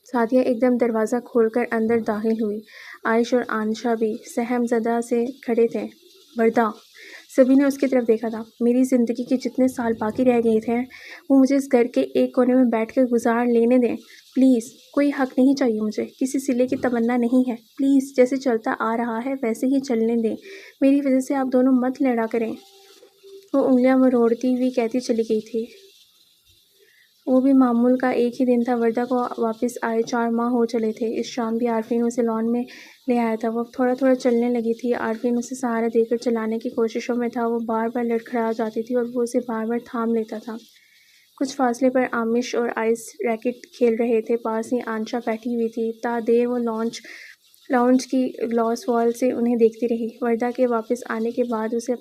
سعدیہ ایک دم دروازہ کھول کر اندر داخل ہوئی۔ عائش اور عائشہ بھی سہم زدہ سے کھڑے تھے۔ وردہ، سبھی نے اس کی طرف دیکھا تھا۔ میری زندگی کے جتنے سال باقی رہ گئے تھے وہ مجھے اس گھر کے ایک کونے میں بیٹھ کر گزار لینے دیں پلیز۔ کوئی حق نہیں چاہیے مجھے، کسی صلے کی تمنا نہیں ہے، پلیز جیسے چلتا آ رہا ہے ویسے ہی چلنے دیں، میری وجہ سے آپ دونوں مت لڑا کریں۔ وہ انگلیاں مروڑتی ہوئی کہتی چلی گئی تھی۔ وہ بھی معمول کا ایک ہی دن تھا۔ وردہ کو واپس آئے 4 ماہ ہو چلے تھے۔ اس شام بھی عارفین اسے لان میں لے آیا تھا۔ وہ اب تھوڑا تھوڑا چلنے لگی تھی۔ عارفین اسے سہارا دے کر چلانے کی کوششوں میں تھا۔ وہ بار بار لڑکھڑا جاتی تھی اور وہ اسے بار بار تھام لیتا تھا۔ کچھ فاصلے پر عامش اور آئس ریکٹ کھیل رہے تھے۔ پاس ہی عائشہ بیٹھی ہوئی تھی۔ تا دیر وہ لاؤنج کی گلاس وال سے انہیں دیکھتی رہی۔ وردہ کے واپس آنے کے بعد اسے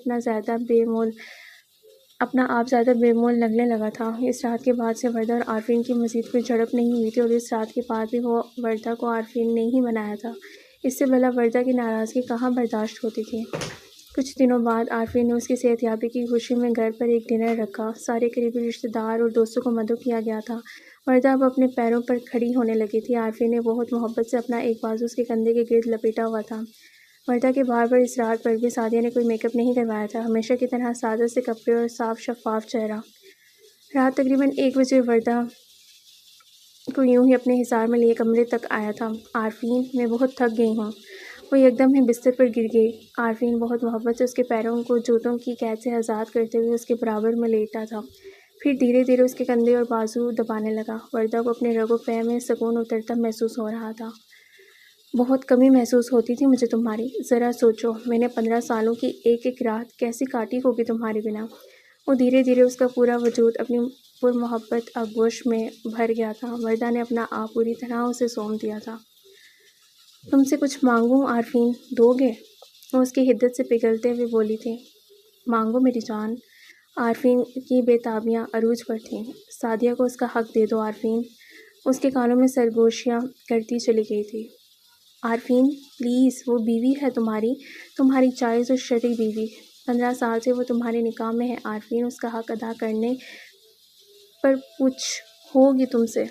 اپنا آپ زیادہ بے مول لگنے لگا تھا۔ اس رات کے بعد سے وردہ اور عارفین کی مزید کوئی جھڑپ نہیں ہوئی تھی، اور اس رات کے بعد بھی وہ وردہ کو عارفین نے ہی بنایا تھا۔ اس سے بھلا وردہ کی ناراضگی کہاں برداشت ہوتی تھی۔ کچھ دنوں بعد عارفین نے اس کی صحت یابی کی خوشی میں گھر پر ایک ڈنر رکھا۔ سارے قریبی رشتہ دار اور دوستوں کو مدعو کیا گیا تھا۔ وردہ اب اپنے پیروں پر کھڑی ہونے لگی تھی۔ عارفین نے بہت محبت سے اپنا ایک بازو اس کے کندھے کے گرد لپیٹا ہوا تھا۔ وردہ کے بار بار اس رات پر بھی سعدیہ نے کوئی میک اپ نہیں کروایا تھا، ہمیشہ کی طرح سادہ سے کپڑے اور صاف شفاف چہرہ۔ رات تقریباً 1 بجے وردہ کو یوں ہی اپنے حصار میں لیے کمرے تک آیا تھا۔ عارفین، میں بہت تھک گئی ہوں۔ وہ یکدم ہی بستر پر گر گئی۔ عارفین بہت محبت سے اس کے پیروں کو جوتوں کی قید سے آزاد کرتے ہوئے اس کے برابر میں لیٹا تھا، پھر دھیرے دھیرے اس کے کندھے اور بازو دبانے لگا۔ وردہ کو اپنے رگ و پے میں سکون اترتا محسوس ہو رہا تھا۔ بہت کمی محسوس ہوتی تھی مجھے تمہاری، ذرا سوچو میں نے 15 سالوں کی ایک ایک رات کیسی کاٹی ہوگی تمہارے بنا۔ وہ دھیرے دھیرے اس کا پورا وجود اپنی پرمحبت آغوش میں بھر گیا تھا۔ وردہ نے اپنا آپ پوری طرح اسے سونپ دیا تھا۔ تم سے کچھ مانگوں عارفین، دو گے؟ وہ اس کی حدت سے پگھلتے ہوئے بولی تھی۔ مانگو میری جان۔ عارفین کی بے تابیاں عروج پر تھیں۔ سعدیہ کو اس کا حق دے دو عارفین، اس کے کانوں میں سرگوشیاں کرتی چلی گئی تھی۔ عارفین پلیز، وہ بیوی ہے تمہاری جائز اور شرعی بیوی، 15 سال سے وہ تمہارے نکاح میں ہے عارفین، اس کا حق ادا کرنے پر پوچھ ہوگی تم سے۔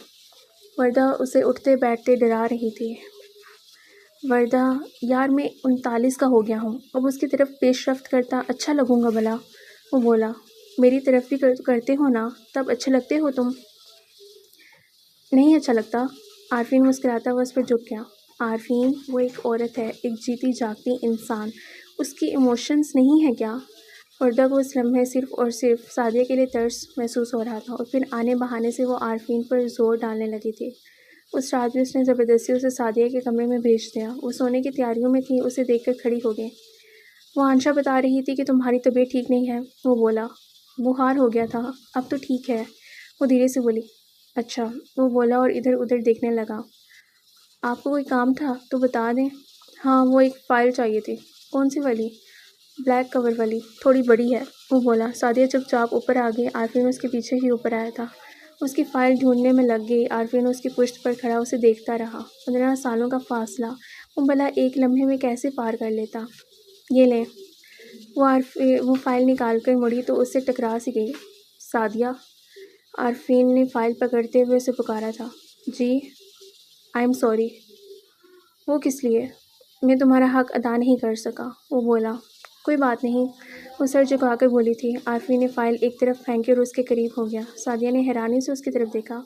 وردہ اسے اٹھتے بیٹھتے ڈرا رہی تھی۔ وردہ، یار میں 39 کا ہو گیا ہوں، اب اس کی طرف پیش رفت کرتا اچھا لگوں گا بھلا؟ وہ بولا، میری طرف بھی کرتے ہو نا، تب اچھے لگتے ہو تم۔ نہیں اچھا لگتا؟ عارفین مسکراتا ہوا اس پر جھک گیا۔ عارفین وہ ایک عورت ہے، ایک جیتی جاگتی انسان، اس کی ایموشنز نہیں ہیں کیا؟ وردہ کو اس لمحے صرف اور صرف سعدیہ کے لیے ترس محسوس ہو رہا تھا، اور پھر آنے بہانے سے وہ عارفین پر زور ڈالنے لگی تھی۔ اس رات بھی اس نے زبردستی اسے سعدیہ کے کمرے میں بھیج دیا۔ وہ سونے کی تیاریوں میں تھی، اسے دیکھ کر کھڑی ہو گئی۔ وہ عائشہ بتا رہی تھی کہ تمہاری طبیعت ٹھیک نہیں ہے، وہ بولا۔ بخار ہو گیا تھا، اب تو ٹھیک ہے، وہ دھیرے سے بولی۔ اچھا، وہ بولا اور ادھر ادھر دیکھنے لگا۔ آپ کو کوئی کام تھا تو بتا دیں۔ ہاں، وہ ایک فائل چاہیے تھی۔ کون سی والی؟ بلیک کور والی، تھوڑی بڑی ہے، وہ بولا۔ سعدیہ چپ چاپ اوپر آ گئی، عارفین اس کے پیچھے ہی اوپر آیا تھا۔ اس کی فائل ڈھونڈنے میں لگ گئی۔ عارفین اس کی پشت پر کھڑا اسے دیکھتا رہا۔ 15 سالوں کا فاصلہ وہ بھلا ایک لمحے میں کیسے پار کر لیتا؟ یہ لیں۔ وہ فائل نکال کر مڑی تو اس سے ٹکرا سی گئی۔ سعدیہ، عارفین نے فائل پکڑتے ہوئے اسے پکارا تھا۔ جی، آئی ایم سوری۔ وہ کس لیے؟ میں تمہارا حق ادا نہیں کر سکا، وہ بولا۔ کوئی بات نہیں، وہ سر جھکا کر بولی تھی۔ عارفین نے فائل ایک طرف پھینکی اور اس کے قریب ہو گیا۔ سعدیہ نے حیرانی سے اس کی طرف دیکھا۔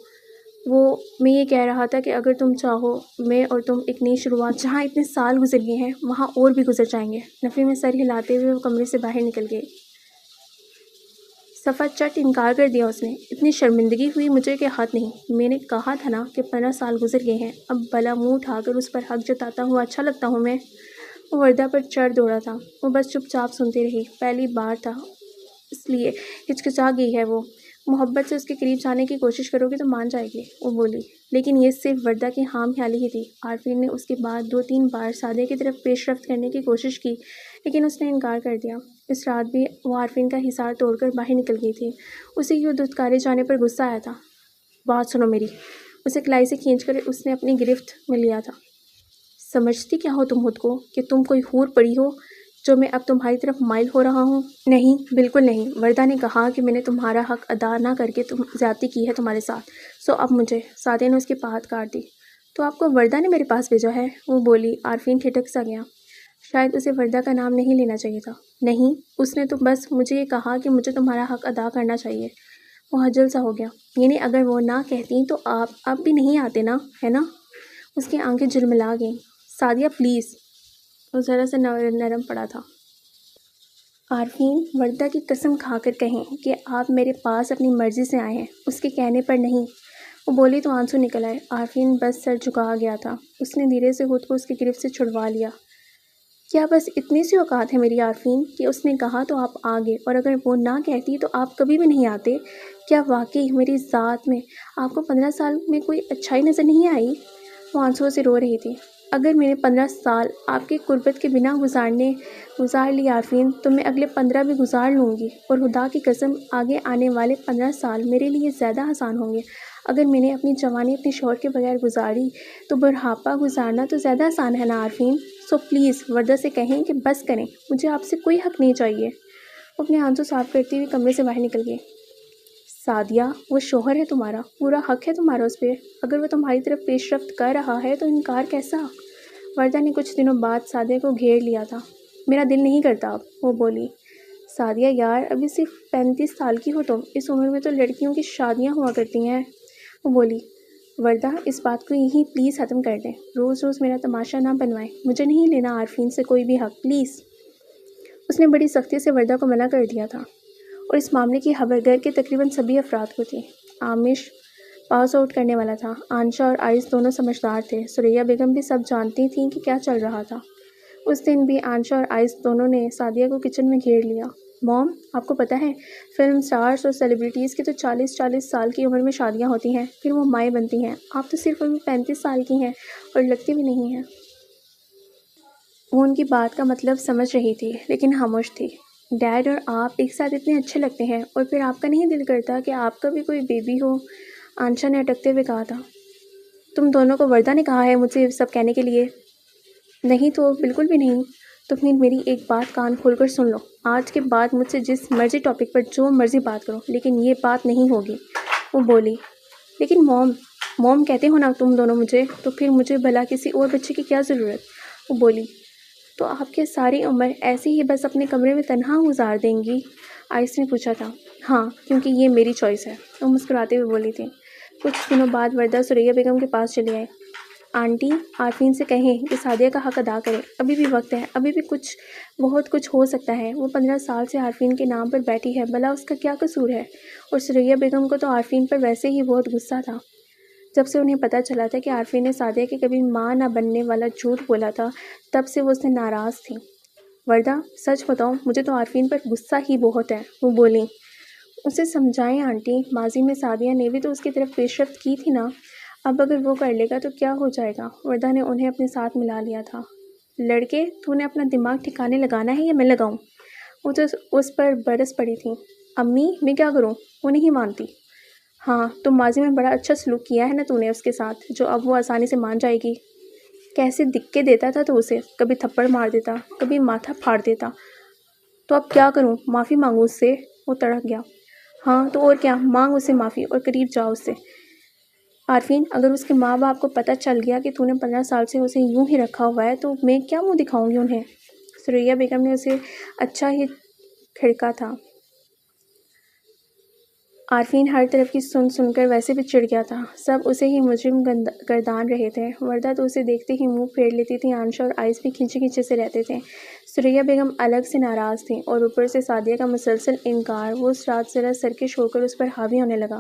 میں یہ کہہ رہا تھا کہ اگر تم چاہو، میں اور تم ایک نئی شروعات، جہاں اتنے سال گزر گئے ہیں وہاں اور بھی گزر جائیں گے۔ نفی میں سر ہلاتے ہوئے وہ کمرے سے باہر نکل گئی۔ صفا چٹ انکار کر دیا اس نے۔ اتنی شرمندگی ہوئی مجھے کہ حد نہیں، میں نے کہا تھا نا کہ 15 سال گزر گئے ہیں، اب بلا منہ اٹھا کر اس پر حق جتاتا ہوا اچھا لگتا ہوں میں؟ وہ وردہ پر چڑھ دوڑا تھا۔ وہ بس چپ چاپ سنتی رہی۔ پہلی بار تھا اس لیے ہچکچا گئی ہے وہ۔ محبت سے اس کے قریب جانے کی کوشش کرو گی تو مان جائے گی، وہ بولی۔ لیکن یہ صرف وردہ کی خام خیالی ہی تھی۔ عارفین نے اس کے بعد 2-3 بار سعدیہ کی طرف پیش رفت کرنے کی کوشش کی، لیکن اس نے انکار کر دیا۔ اس رات بھی وہ عارفین کا حصار توڑ کر باہر نکل گئی تھی۔ اسے یوں دھتکارے جانے پر غصہ آیا تھا۔ بات سنو میری، اسے کلائی سے کھینچ کر اس نے اپنی گرفت میں لیا تھا۔ سمجھتی کیا ہو تم خود کو، کہ تم کوئی حور پڑی ہو جو میں اب تمہاری طرف مائل ہو رہا ہوں؟ نہیں، بالکل نہیں۔ وردہ نے کہا کہ میں نے تمہارا حق ادا نہ کر کے زیادتی کی ہے تمہارے ساتھ، سو اب مجھے۔ سعدیہ نے اس کی بات کاٹ دی۔ تو آپ کو وردہ نے میرے پاس بھیجا ہے، وہ بولی۔ عارفین ٹھٹک سا گیا۔ شاید اسے وردہ کا نام نہیں لینا چاہیے تھا۔ نہیں، اس نے تو بس مجھے یہ کہا کہ مجھے تمہارا حق ادا کرنا چاہیے۔ وہ حجل سا ہو گیا۔ یعنی اگر وہ نہ کہتی تو آپ اب بھی نہیں آتے نا، ہے نا؟ اس کی آنکھیں جھلملا گئیں۔ سعدیہ پلیز، وہ ذرا سے نرم پڑا تھا۔ عارفین، وردہ کی قسم کھا کر کہیں کہ آپ میرے پاس اپنی مرضی سے آئے ہیں، اس کے کہنے پر نہیں، وہ بولی تو آنسو نکل آئے۔ عارفین بس سر جھکا گیا تھا۔ اس نے دھیرے سے خود کو اس کی گرفت سے چھڑوا لیا۔ کیا بس اتنی سی اوقات ہے میری عارفین کہ اس نے کہا تو آپ آ گئے، اور اگر وہ نہ کہتی تو آپ کبھی بھی نہیں آتے؟ کیا واقعی میری ذات میں آپ کو 15 سال میں کوئی اچھائی نظر نہیں آئی؟ وہ آنسوؤں سے رو رہی تھی۔ اگر میں نے 15 سال آپ کی قربت کے بنا گزار لی عارفین، تو میں اگلے 15 بھی گزار لوں گی، اور خدا کی قسم آگے آنے والے 15 سال میرے لیے زیادہ آسان ہوں گے۔ اگر میں نے اپنی جوانی اپنے شوہر کے بغیر گزاری تو بڑھاپا گزارنا تو زیادہ آسان ہے نا عارفین؟ سو پلیز وردہ سے کہیں کہ بس کریں، مجھے آپ سے کوئی حق نہیں چاہیے۔ وہ اپنے آنسو صاف کرتی ہوئی کمرے سے باہر نکل گئی۔ سعدیہ، وہ شوہر ہے تمہارا، پورا حق ہے تمہارا اس پہ۔ اگر وہ تمہاری طرف پیش رفت کر رہا ہے تو انکار کیسا؟ وردہ نے کچھ دنوں بعد سعدیہ کو گھیر لیا تھا۔ میرا دل نہیں کرتا اب، وہ بولی۔ سعدیہ یار، ابھی صرف 35 سال کی ہو تم، اس عمر میں تو لڑکیوں کی شادیاں ہوا کرتی ہیں، وہ بولی۔ وردہ، اس بات کو یہیں پلیز ختم کر دیں، روز روز میرا تماشا نہ بنوائیں، مجھے نہیں لینا عارفین سے کوئی بھی حق، پلیز۔ اس نے بڑی سختی سے وردہ کو منع کر دیا تھا، اور اس معاملے کی خبر گھر کے تقریباً سبھی افراد کو تھی۔ عامش پاس آؤٹ کرنے والا تھا۔ عائشہ اور آئس دونوں سمجھدار تھے۔ ثریا بیگم بھی سب جانتی تھیں کہ کیا چل رہا تھا۔ اس دن بھی عائشہ اور آئس دونوں نے سعدیہ کو کچن میں گھیر لیا۔ موم، آپ کو پتہ ہے فلم سٹارز اور سیلیبریٹیز کی تو 40 سال کی عمر میں شادیاں ہوتی ہیں، پھر وہ مائیں بنتی ہیں۔ آپ تو صرف ابھی 35 سال کی ہیں اور لگتی بھی نہیں ہیں۔ وہ ان کی بات کا مطلب سمجھ رہی تھی، لیکن خاموش تھی۔ ڈیڈ اور آپ ایک ساتھ اتنے اچھے لگتے ہیں، اور پھر آپ کا نہیں دل کرتا کہ آپ کا بھی کوئی بیبی ہو؟ عائشہ نے اٹکتے ہوئے کہا تھا۔ تم دونوں کو وردہ نے کہا ہے مجھے یہ سب کہنے کے لیے؟ نہیں تو بالکل بھی نہیں۔ تو پھر میری ایک بات کان کھول کر سن لو، آج کے بعد مجھ سے جس مرضی ٹاپک پر جو مرضی بات کرو، لیکن یہ بات نہیں ہوگی، وہ بولی۔ لیکن موم کہتے ہو نا تم دونوں مجھے، تو پھر مجھے بھلا کسی اور بچے کی کیا ضرورت؟ وہ بولی۔ تو آپ کے ساری عمر ایسے ہی بس اپنے کمرے میں تنہا گزار دیں گی؟ آئس نے پوچھا تھا۔ ہاں، کیونکہ یہ میری چوائس ہے، وہ مسکراتے ہوئے بولی تھی۔ کچھ دنوں بعد وردہ ثریا بیگم کے پاس چلی آئی۔ آنٹی عارفین سے کہیں کہ سعدیہ کا حق ادا کرے، ابھی بھی وقت ہے، ابھی بھی بہت کچھ ہو سکتا ہے۔ وہ 15 سال سے عارفین کے نام پر بیٹھی ہے، بھلا اس کا کیا قصور ہے؟ اور ثریا بیگم کو تو عارفین پر ویسے ہی بہت غصہ تھا۔ جب سے انہیں پتہ چلا تھا کہ عارفین نے سعدیہ کی کبھی ماں نہ بننے والا جھوٹ بولا تھا، تب سے وہ اس سے ناراض تھی۔ وردہ سچ بتاؤ، مجھے تو عارفین پر غصہ ہی بہت ہے، وہ بولیں۔ اسے سمجھائیں آنٹی، ماضی میں سعدیہ نے بھی تو اس کی طرف پیش رفت کی تھی نا، اب اگر وہ کر لے گا تو کیا ہو جائے گا؟ وردہ نے انہیں اپنے ساتھ ملا لیا تھا۔ لڑکے، تو نے اپنا دماغ ٹھکانے لگانا ہے یا میں لگاؤں؟ وہ تو اس پر برس پڑی تھی۔ امی میں کیا کروں؟ وہ نہیں مانتی۔ ہاں، تم ماضی میں بڑا اچھا سلوک کیا ہے نا تو نے اس کے ساتھ، جو اب وہ آسانی سے مان جائے گی۔ کیسے دکے دیتا تھا تو اسے، کبھی تھپڑ مار دیتا، کبھی ماتھا پھاڑ دیتا۔ تو اب کیا کروں؟ معافی مانگوں اس سے؟ وہ تڑک گیا۔ ہاں تو اور کیا، مانگ اس سے معافی اور قریب جاؤ اس سے۔ عارفین، اگر اس کے ماں باپ کو پتہ چل گیا کہ تو نے 15 سال سے اسے یوں ہی رکھا ہوا ہے تو میں کیا منہ دکھاؤں گی انہیں؟ ثریا بیگم نے اسے اچھا ہی کھڑکا تھا۔ عارفین ہر طرف کی سن کر ویسے بھی چڑ گیا تھا، سب اسے ہی مجرم گردان رہے تھے۔ وردہ تو اسے دیکھتے ہی منہ پھیر لیتی تھی، عائشہ اور آئس بھی کھنچے کھنچے سے رہتے تھے۔ ثریا بیگم الگ سے ناراض تھیں اور اوپر سے سعدیہ کا مسلسل انکار، وہ اس رات ذرا سرکش ہو کر اس پر حاوی ہونے لگا۔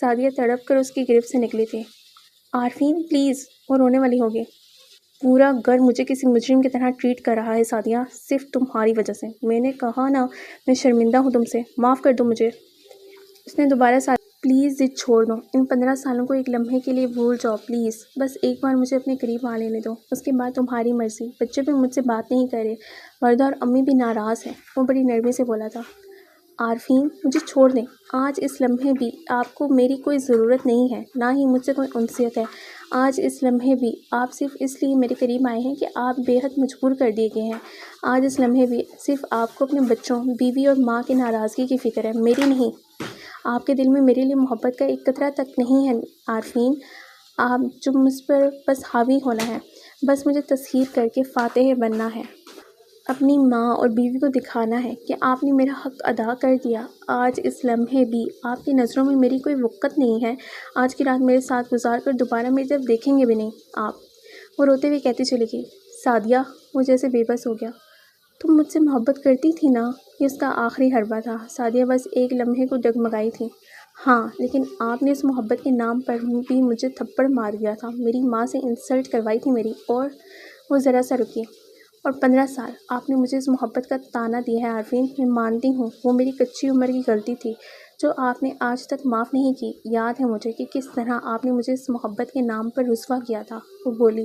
سعدیہ تڑپ کر اس کی گرفت سے نکلی تھی۔ عارفین پلیز، وہ رونے والی ہوگی۔ پورا گھر مجھے کسی مجرم کی طرح ٹریٹ کر رہا ہے سعدیہ، صرف تمہاری وجہ سے۔ میں نے کہا نا میں شرمندہ ہوں تم سے، معاف کر دو مجھے۔ اس نے دوبارہ پلیز ضد چھوڑ دو، ان 15 سالوں کو ایک لمحے کے لیے بھول جاؤ پلیز، بس ایک بار مجھے اپنے قریب آ لینے دو، اس کے بعد تمہاری مرضی۔ بچے بھی مجھ سے بات نہیں کر رہے، وردہ اور امی بھی ناراض ہیں، وہ بڑی نرمی سے بولا تھا۔ عارفین مجھے چھوڑ دیں، آج اس لمحے بھی آپ کو میری کوئی ضرورت نہیں ہے، نہ ہی مجھ سے کوئی انسیت ہے۔ آج اس لمحے بھی آپ صرف اس لیے میرے قریب آئے ہیں کہ آپ بے حد مجبور کر دیے گئے ہیں۔ آج اس لمحے بھی صرف آپ کو اپنے بچوں، بیوی اور ماں کی ناراضگی کی فکر ہے، میری نہیں۔ آپ کے دل میں میرے لیے محبت کا ایک قطرہ تک نہیں ہے عارفین، آپ جو مجھ پر بس حاوی ہونا ہے، بس مجھے تسخیر کر کے فاتح بننا ہے، اپنی ماں اور بیوی کو دکھانا ہے کہ آپ نے میرا حق ادا کر دیا۔ آج اس لمحے بھی آپ کی نظروں میں میری کوئی وقت نہیں ہے، آج کی رات میرے ساتھ گزار کر دوبارہ میری طرف دیکھیں گے بھی نہیں آپ۔ وہ روتے ہوئے کہتی چلی گئی۔ سعدیہ، وہ جیسے بے بس ہو گیا۔ تم مجھ سے محبت کرتی تھی نا؟ یہ اس کا آخری حربہ تھا۔ سعدیہ بس ایک لمحے کو ڈگمگائی تھی۔ ہاں، لیکن آپ نے اس محبت کے نام پر بھی مجھے تھپڑ مار دیا تھا، میری ماں سے انسلٹ کروائی تھی میری، اور وہ ذرا سا رکی۔ اور 15 سال آپ نے مجھے اس محبت کا طعنہ دیا ہے عارفین، میں مانتی ہوں وہ میری کچی عمر کی غلطی تھی جو آپ نے آج تک معاف نہیں کی۔ یاد ہے مجھے کہ کس طرح آپ نے مجھے اس محبت کے نام پر رسوا کیا تھا۔ وہ بولی۔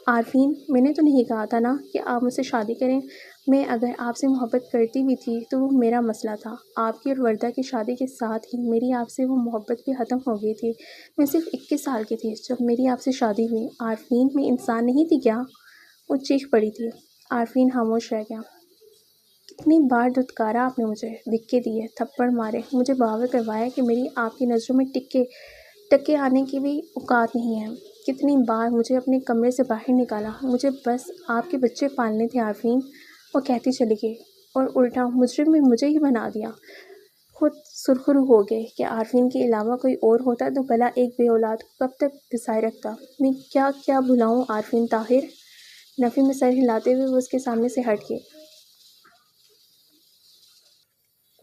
عارفین، میں نے تو نہیں کہا تھا نا کہ آپ مجھ سے شادی کریں، میں اگر آپ سے محبت کرتی بھی تھی تو وہ میرا مسئلہ تھا، آپ کی اور وردہ کی شادی کے ساتھ ہی میری آپ سے وہ محبت بھی ختم ہو گئی تھی۔ میں صرف 21 سال کی تھی جب میری آپ سے شادی ہوئی۔ عارفین، میں انسان نہیں تھی کیا؟ وہ چیخ پڑی تھی۔ عارفین خاموش رہ گیا۔ کتنی بار دھتکارا آپ نے مجھے، دھکے دیے، تھپڑ مارے، مجھے باور کروایا کہ میری آپ کی نظروں میں ٹکے آنے کی بھی اوقات نہیں ہے۔ کتنی بار مجھے اپنے کمرے سے باہر نکالا، مجھے بس آپ کے بچے پالنے تھے عارفین، وہ کہتی چلی گئی، اور الٹا مجرم بھی مجھے ہی بنا دیا۔ خود سرخرو ہو گئے کہ عارفین کے علاوہ کوئی اور ہوتا تو بھلا ایک بے اولاد کو کب تک گھسائے رکھتا۔ میں کیا کیا بھلاؤں عارفین طاہر؟ نفی میں سر ہلاتے ہوئے وہ اس کے سامنے سے ہٹ گئی۔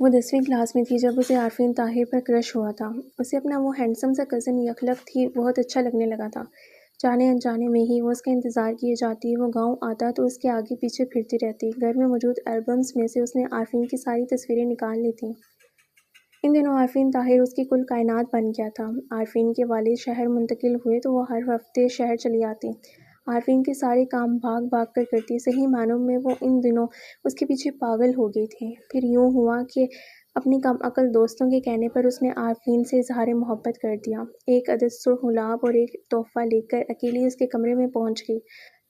وہ 10ویں کلاس میں تھی جب اسے عارفین طاہر پر کرش ہوا تھا۔ اسے اپنا وہ ہینڈسم سا کزن یخلق تھی بہت اچھا لگنے لگا تھا۔ جانے انجانے میں ہی وہ اس کا انتظار کیے جاتی، وہ گاؤں آتا تو اس کے آگے پیچھے پھرتی رہتی۔ گھر میں موجود البمز میں سے اس نے عارفین کی ساری تصویریں نکال لی تھیں۔ ان دنوں عارفین طاہر اس کی کل کائنات بن گیا تھا۔ عارفین کے والد شہر منتقل ہوئے تو وہ ہر ہفتے شہر چلی آتی، عارفین کے سارے کام بھاگ بھاگ کر کرتی، صحیح معنوں میں وہ ان دنوں اس کے پیچھے پاگل ہو گئی تھی۔ پھر یوں ہوا کہ اپنی کم عقل دوستوں کے کہنے پر اس نے عارفین سے اظہار محبت کر دیا۔ ایک عدد سرخ گلاب اور ایک تحفہ لے کر اکیلی اس کے کمرے میں پہنچ گئی۔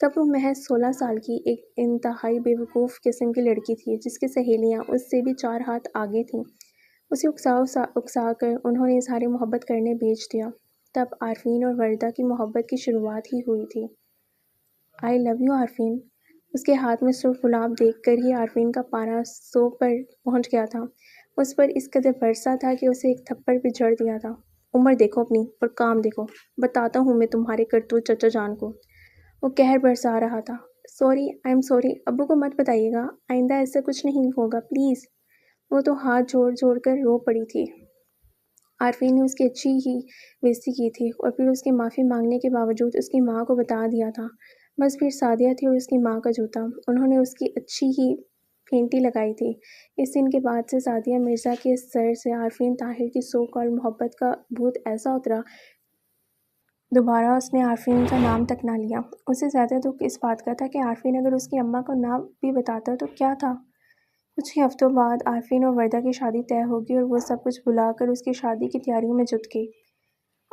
تب وہ محض 16 سال کی ایک انتہائی بے وقوف قسم کی لڑکی تھی جس کی سہیلیاں اس سے بھی 4 ہاتھ آگے تھیں۔ اسے اکسا کر انہوں نے اظہار محبت کرنے بھیج دیا۔ تب عارفین اور وردہ کی محبت کی شروعات ہی ہوئی تھی۔ آئی لو یو عارفین۔ اس کے ہاتھ میں سرخ گلاب دیکھ کر ہی عارفین کا پارا 100 پر پہنچ گیا تھا۔ اس پر اس قدر برسا تھا کہ اسے ایک تھپڑ بھی جڑ دیا تھا۔ عمر دیکھو اپنی اور کام دیکھو، بتاتا ہوں میں تمہارے کرتوت چچا جان کو۔ وہ قہر برسا رہا تھا۔ سوری، آئی ایم سوری، ابو کو مت بتائیے گا، آئندہ ایسا کچھ نہیں ہوگا پلیز۔ وہ تو ہاتھ جوڑ جوڑ کر رو پڑی تھی۔ عارفین نے اس کی اچھی ہی بےعزتی کی تھی اور پھر اس کے معافی مانگنے کے باوجود اس کی ماں کو بتا دیا تھا۔ بس پھر سعدیہ تھی اور اس کی ماں کا جوتا، انہوں نے اس کی اچھی ہی پھینٹی لگائی تھی۔ اس دن کے بعد سے سعدیہ مرزا کے سر سے عارفین طاہر کی سو کال محبت کا بھوت ایسا اترا، دوبارہ اس نے عارفین کا نام تک نہ لیا۔ اسے زیادہ دکھ اس بات کا تھا کہ عارفین اگر اس کی اماں کو نہ بھی بتاتا تو کیا تھا۔ کچھ ہی ہفتوں بعد عارفین اور وردہ کی شادی طے ہوگی اور وہ سب کچھ بھلا کر اس کی شادی کی تیاریوں میں جٹ گئی۔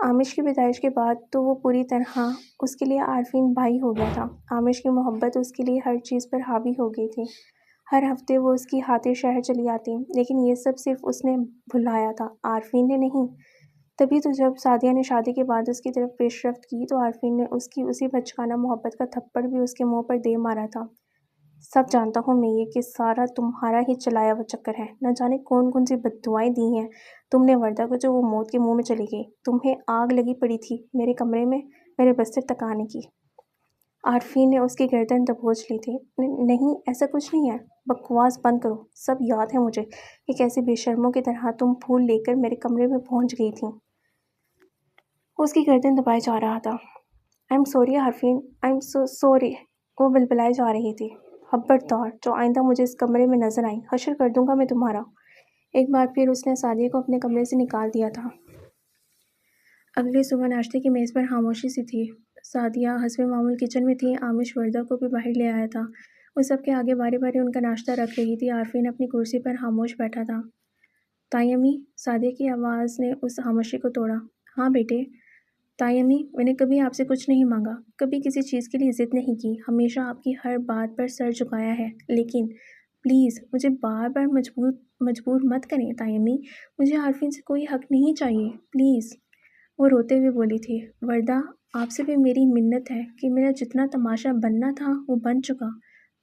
عامش کی پیدائش کے بعد تو وہ پوری طرح اس کے لیے عارفین بھائی ہو گیا تھا۔ عامش کی محبت اس کے لیے ہر چیز پر حاوی ہو گئی تھی۔ ہر ہفتے وہ اس کی خاطر شہر چلی آتی، لیکن یہ سب صرف اس نے بھلایا تھا، عارفین نے نہیں۔ تبھی تو جب سعدیہ نے شادی کے بعد اس کی طرف پیش رفت کی تو عارفین نے اس کی اسی بچگانہ محبت کا تھپڑ بھی اس کے منہ پر دے مارا تھا۔ سب جانتا ہوں میں یہ کہ سارا تمہارا ہی چلایا ہوا چکر ہے، نہ جانے کون کون سی بددعائیں دی ہیں تم نے وردہ کو جو وہ موت کے منہ میں چلی گئی۔ تمہیں آگ لگی پڑی تھی میرے کمرے میں میرے بستر تک آنے کی۔ عارفین نے اس کی گردن دبوچ لی تھی۔ نہیں، ایسا کچھ نہیں ہے، بکواس بند کرو، سب یاد ہے مجھے کہ کیسے بے شرموں کی طرح تم پھول لے کر میرے کمرے میں پہنچ گئی تھی۔ اس کی گردن دبائے جا رہا تھا۔ I am sorry Arifeen, I am so sorry, وہ بلبلائے جا رہی تھی۔ خبردار، جو آئندہ مجھے اس کمرے میں نظر آئی حشر کر دوں گا میں تمہارا۔ ایک بار پھر اس نے سعدیہ کو اپنے کمرے سے نکال دیا تھا۔ اگلی صبح ناشتے کی میز پر خاموشی سی تھی۔ سعدیہ حسب معمول کچن میں تھی، عامش وردہ کو بھی باہر لے آیا تھا، وہ سب کے آگے باری باری ان کا ناشتہ رکھ رہی تھی۔ عارفین اپنی کرسی پر خاموش بیٹھا تھا۔ تائی امی، سعدیہ کی آواز نے اس خاموشی کو توڑا۔ ہاں بیٹے۔ تائی امی، میں نے کبھی آپ سے کچھ نہیں مانگا، کبھی کسی چیز کے لیے ضد نہیں کی، ہمیشہ آپ کی ہر بات پر سر جھکایا ہے، لیکن پلیز مجھے بار بار مجبور مت کریں تائی امی، مجھے عارفین سے کوئی حق نہیں چاہیے، پلیز۔ وہ روتے ہوئے بولی تھی۔ وردہ، آپ سے بھی میری منت ہے کہ میرا جتنا تماشا بننا تھا وہ بن چکا،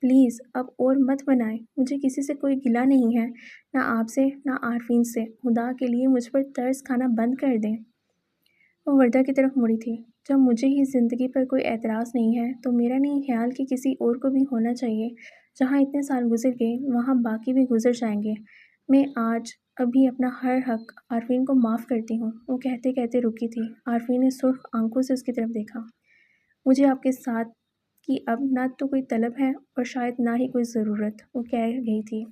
پلیز اب اور مت بنائیں، مجھے کسی سے کوئی گلہ نہیں ہے، نہ آپ سے نہ عارفین سے، خدا کے لیے مجھ پر طرز کھانا بند کر دیں۔ وہ وردہ کی طرف مڑی تھی۔ جب مجھے ہی زندگی پر کوئی اعتراض نہیں ہے تو میرا نہیں خیال کہ کسی اور کو بھی ہونا چاہیے۔ جہاں اتنے سال گزر گئے وہاں باقی بھی گزر جائیں گے۔ میں آج ابھی اپنا ہر حق عارفین کو معاف کرتی ہوں۔ وہ کہتے کہتے رکی تھی۔ عارفین نے سرخ آنکھوں سے اس کی طرف دیکھا۔ مجھے آپ کے ساتھ کی اب نہ تو کوئی طلب ہے اور شاید نہ ہی کوئی ضرورت، وہ کہہ گئی تھی۔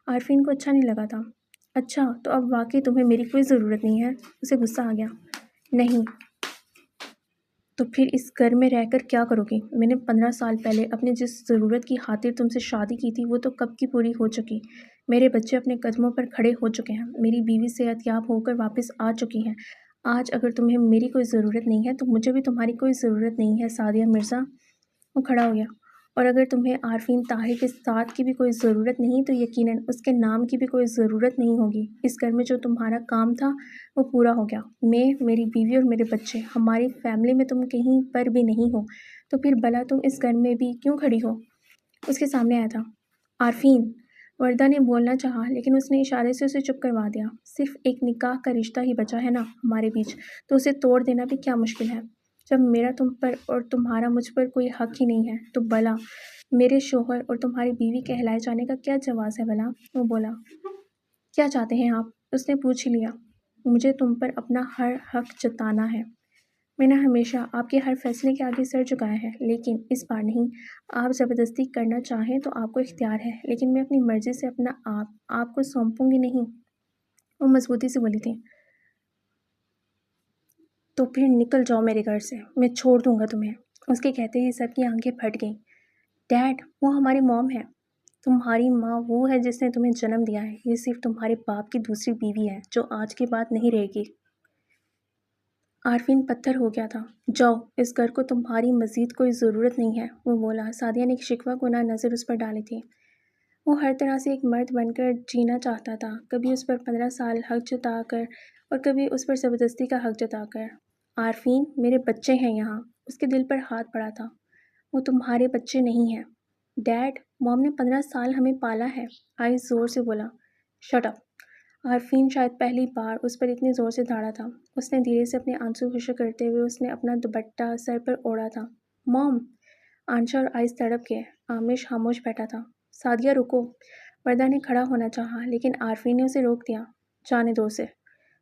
عارفین کو اچھا نہیں لگا تھا۔ اچھا تو اب واقعی تمہیں میری کوئی ضرورت نہیں ہے؟ اسے غصہ آ گیا۔ نہیں تو پھر اس گھر میں رہ کر کیا کرو گی؟ میں نے 15 سال پہلے اپنی جس ضرورت کی خاطر تم سے شادی کی تھی وہ تو کب کی پوری ہو چکی، میرے بچے اپنے قدموں پر کھڑے ہو چکے ہیں، میری بیوی صحت یاب ہو کر واپس آ چکی ہے۔ آج اگر تمہیں میری کوئی ضرورت نہیں ہے تو مجھے بھی تمہاری کوئی ضرورت نہیں ہے سعدیہ مرزا۔ وہ کھڑا ہو گیا۔ اور اگر تمہیں عارفین طاہر کے ساتھ کی بھی کوئی ضرورت نہیں تو یقیناً اس کے نام کی بھی کوئی ضرورت نہیں ہوگی۔ اس گھر میں جو تمہارا کام تھا وہ پورا ہو گیا، میں، میری بیوی اور میرے بچے، ہماری فیملی میں تم کہیں پر بھی نہیں ہو، تو پھر بھلا تم اس گھر میں بھی کیوں کھڑی ہو؟ اس کے سامنے آیا تھا۔ عارفین، وردہ نے بولنا چاہا لیکن اس نے اشارے سے اسے چپ کروا دیا۔ صرف ایک نکاح کا رشتہ ہی بچا ہے نا ہمارے بیچ، تو اسے توڑ دینا بھی کیا مشکل ہے؟ جب میرا تم پر اور تمہارا مجھ پر کوئی حق ہی نہیں ہے تو بھلا میرے شوہر اور تمہاری بیوی کہلائے جانے کا کیا جواز ہے بھلا؟ وہ بولا۔ کیا چاہتے ہیں آپ؟ اس نے پوچھ ہی لیا۔ مجھے تم پر اپنا ہر حق جتانا ہے۔ میں نے ہمیشہ آپ کے ہر فیصلے کے آگے سر جھکایا ہے، لیکن اس بار نہیں۔ آپ زبردستی کرنا چاہیں تو آپ کو اختیار ہے، لیکن میں اپنی مرضی سے اپنا آپ کو سونپوں گی نہیں۔ وہ مضبوطی سے بولی تھی۔ تو پھر نکل جاؤ میرے گھر سے، میں چھوڑ دوں گا تمہیں۔ اس کے کہتے ہی سب کی آنکھیں پھٹ گئیں۔ ڈیڈ، وہ ہماری موم ہے۔ تمہاری ماں وہ ہے جس نے تمہیں جنم دیا ہے، یہ صرف تمہارے باپ کی دوسری بیوی ہے جو آج کے بعد نہیں رہے گی۔ عارفین پتھر ہو گیا تھا۔ جاؤ، اس گھر کو تمہاری مزید کوئی ضرورت نہیں ہے، وہ بولا۔ سعدیہ نے ایک شکوہ گناہ نظر اس پر ڈالی تھی۔ وہ ہر طرح سے ایک مرد بن کر جینا چاہتا تھا، کبھی اس پر 15 سال حق جتا کر اور کبھی اس پر زبردستی کا حق جتا کر۔ عارفین، میرے بچے ہیں یہاں، اس کے دل پر ہاتھ پڑا تھا۔ وہ تمہارے بچے نہیں ہیں۔ ڈیڈ، موم نے 15 سال ہمیں پالا ہے، آئس زور سے بولا۔ Shut up! عارفین شاید پہلی بار اس پر اتنی زور سے دھاڑا تھا۔ اس نے دھیرے سے اپنے آنسو خشک کرتے ہوئے اس نے اپنا دوپٹہ سر پر اوڑھا تھا۔ موم! آنشا اور آئس تڑپ گئے۔ عامر خاموش بیٹھا تھا۔ سعدیہ رکو! وردہ نے کھڑا ہونا چاہا لیکن عارفین نے اسے روک دیا۔ جانے دو اسے۔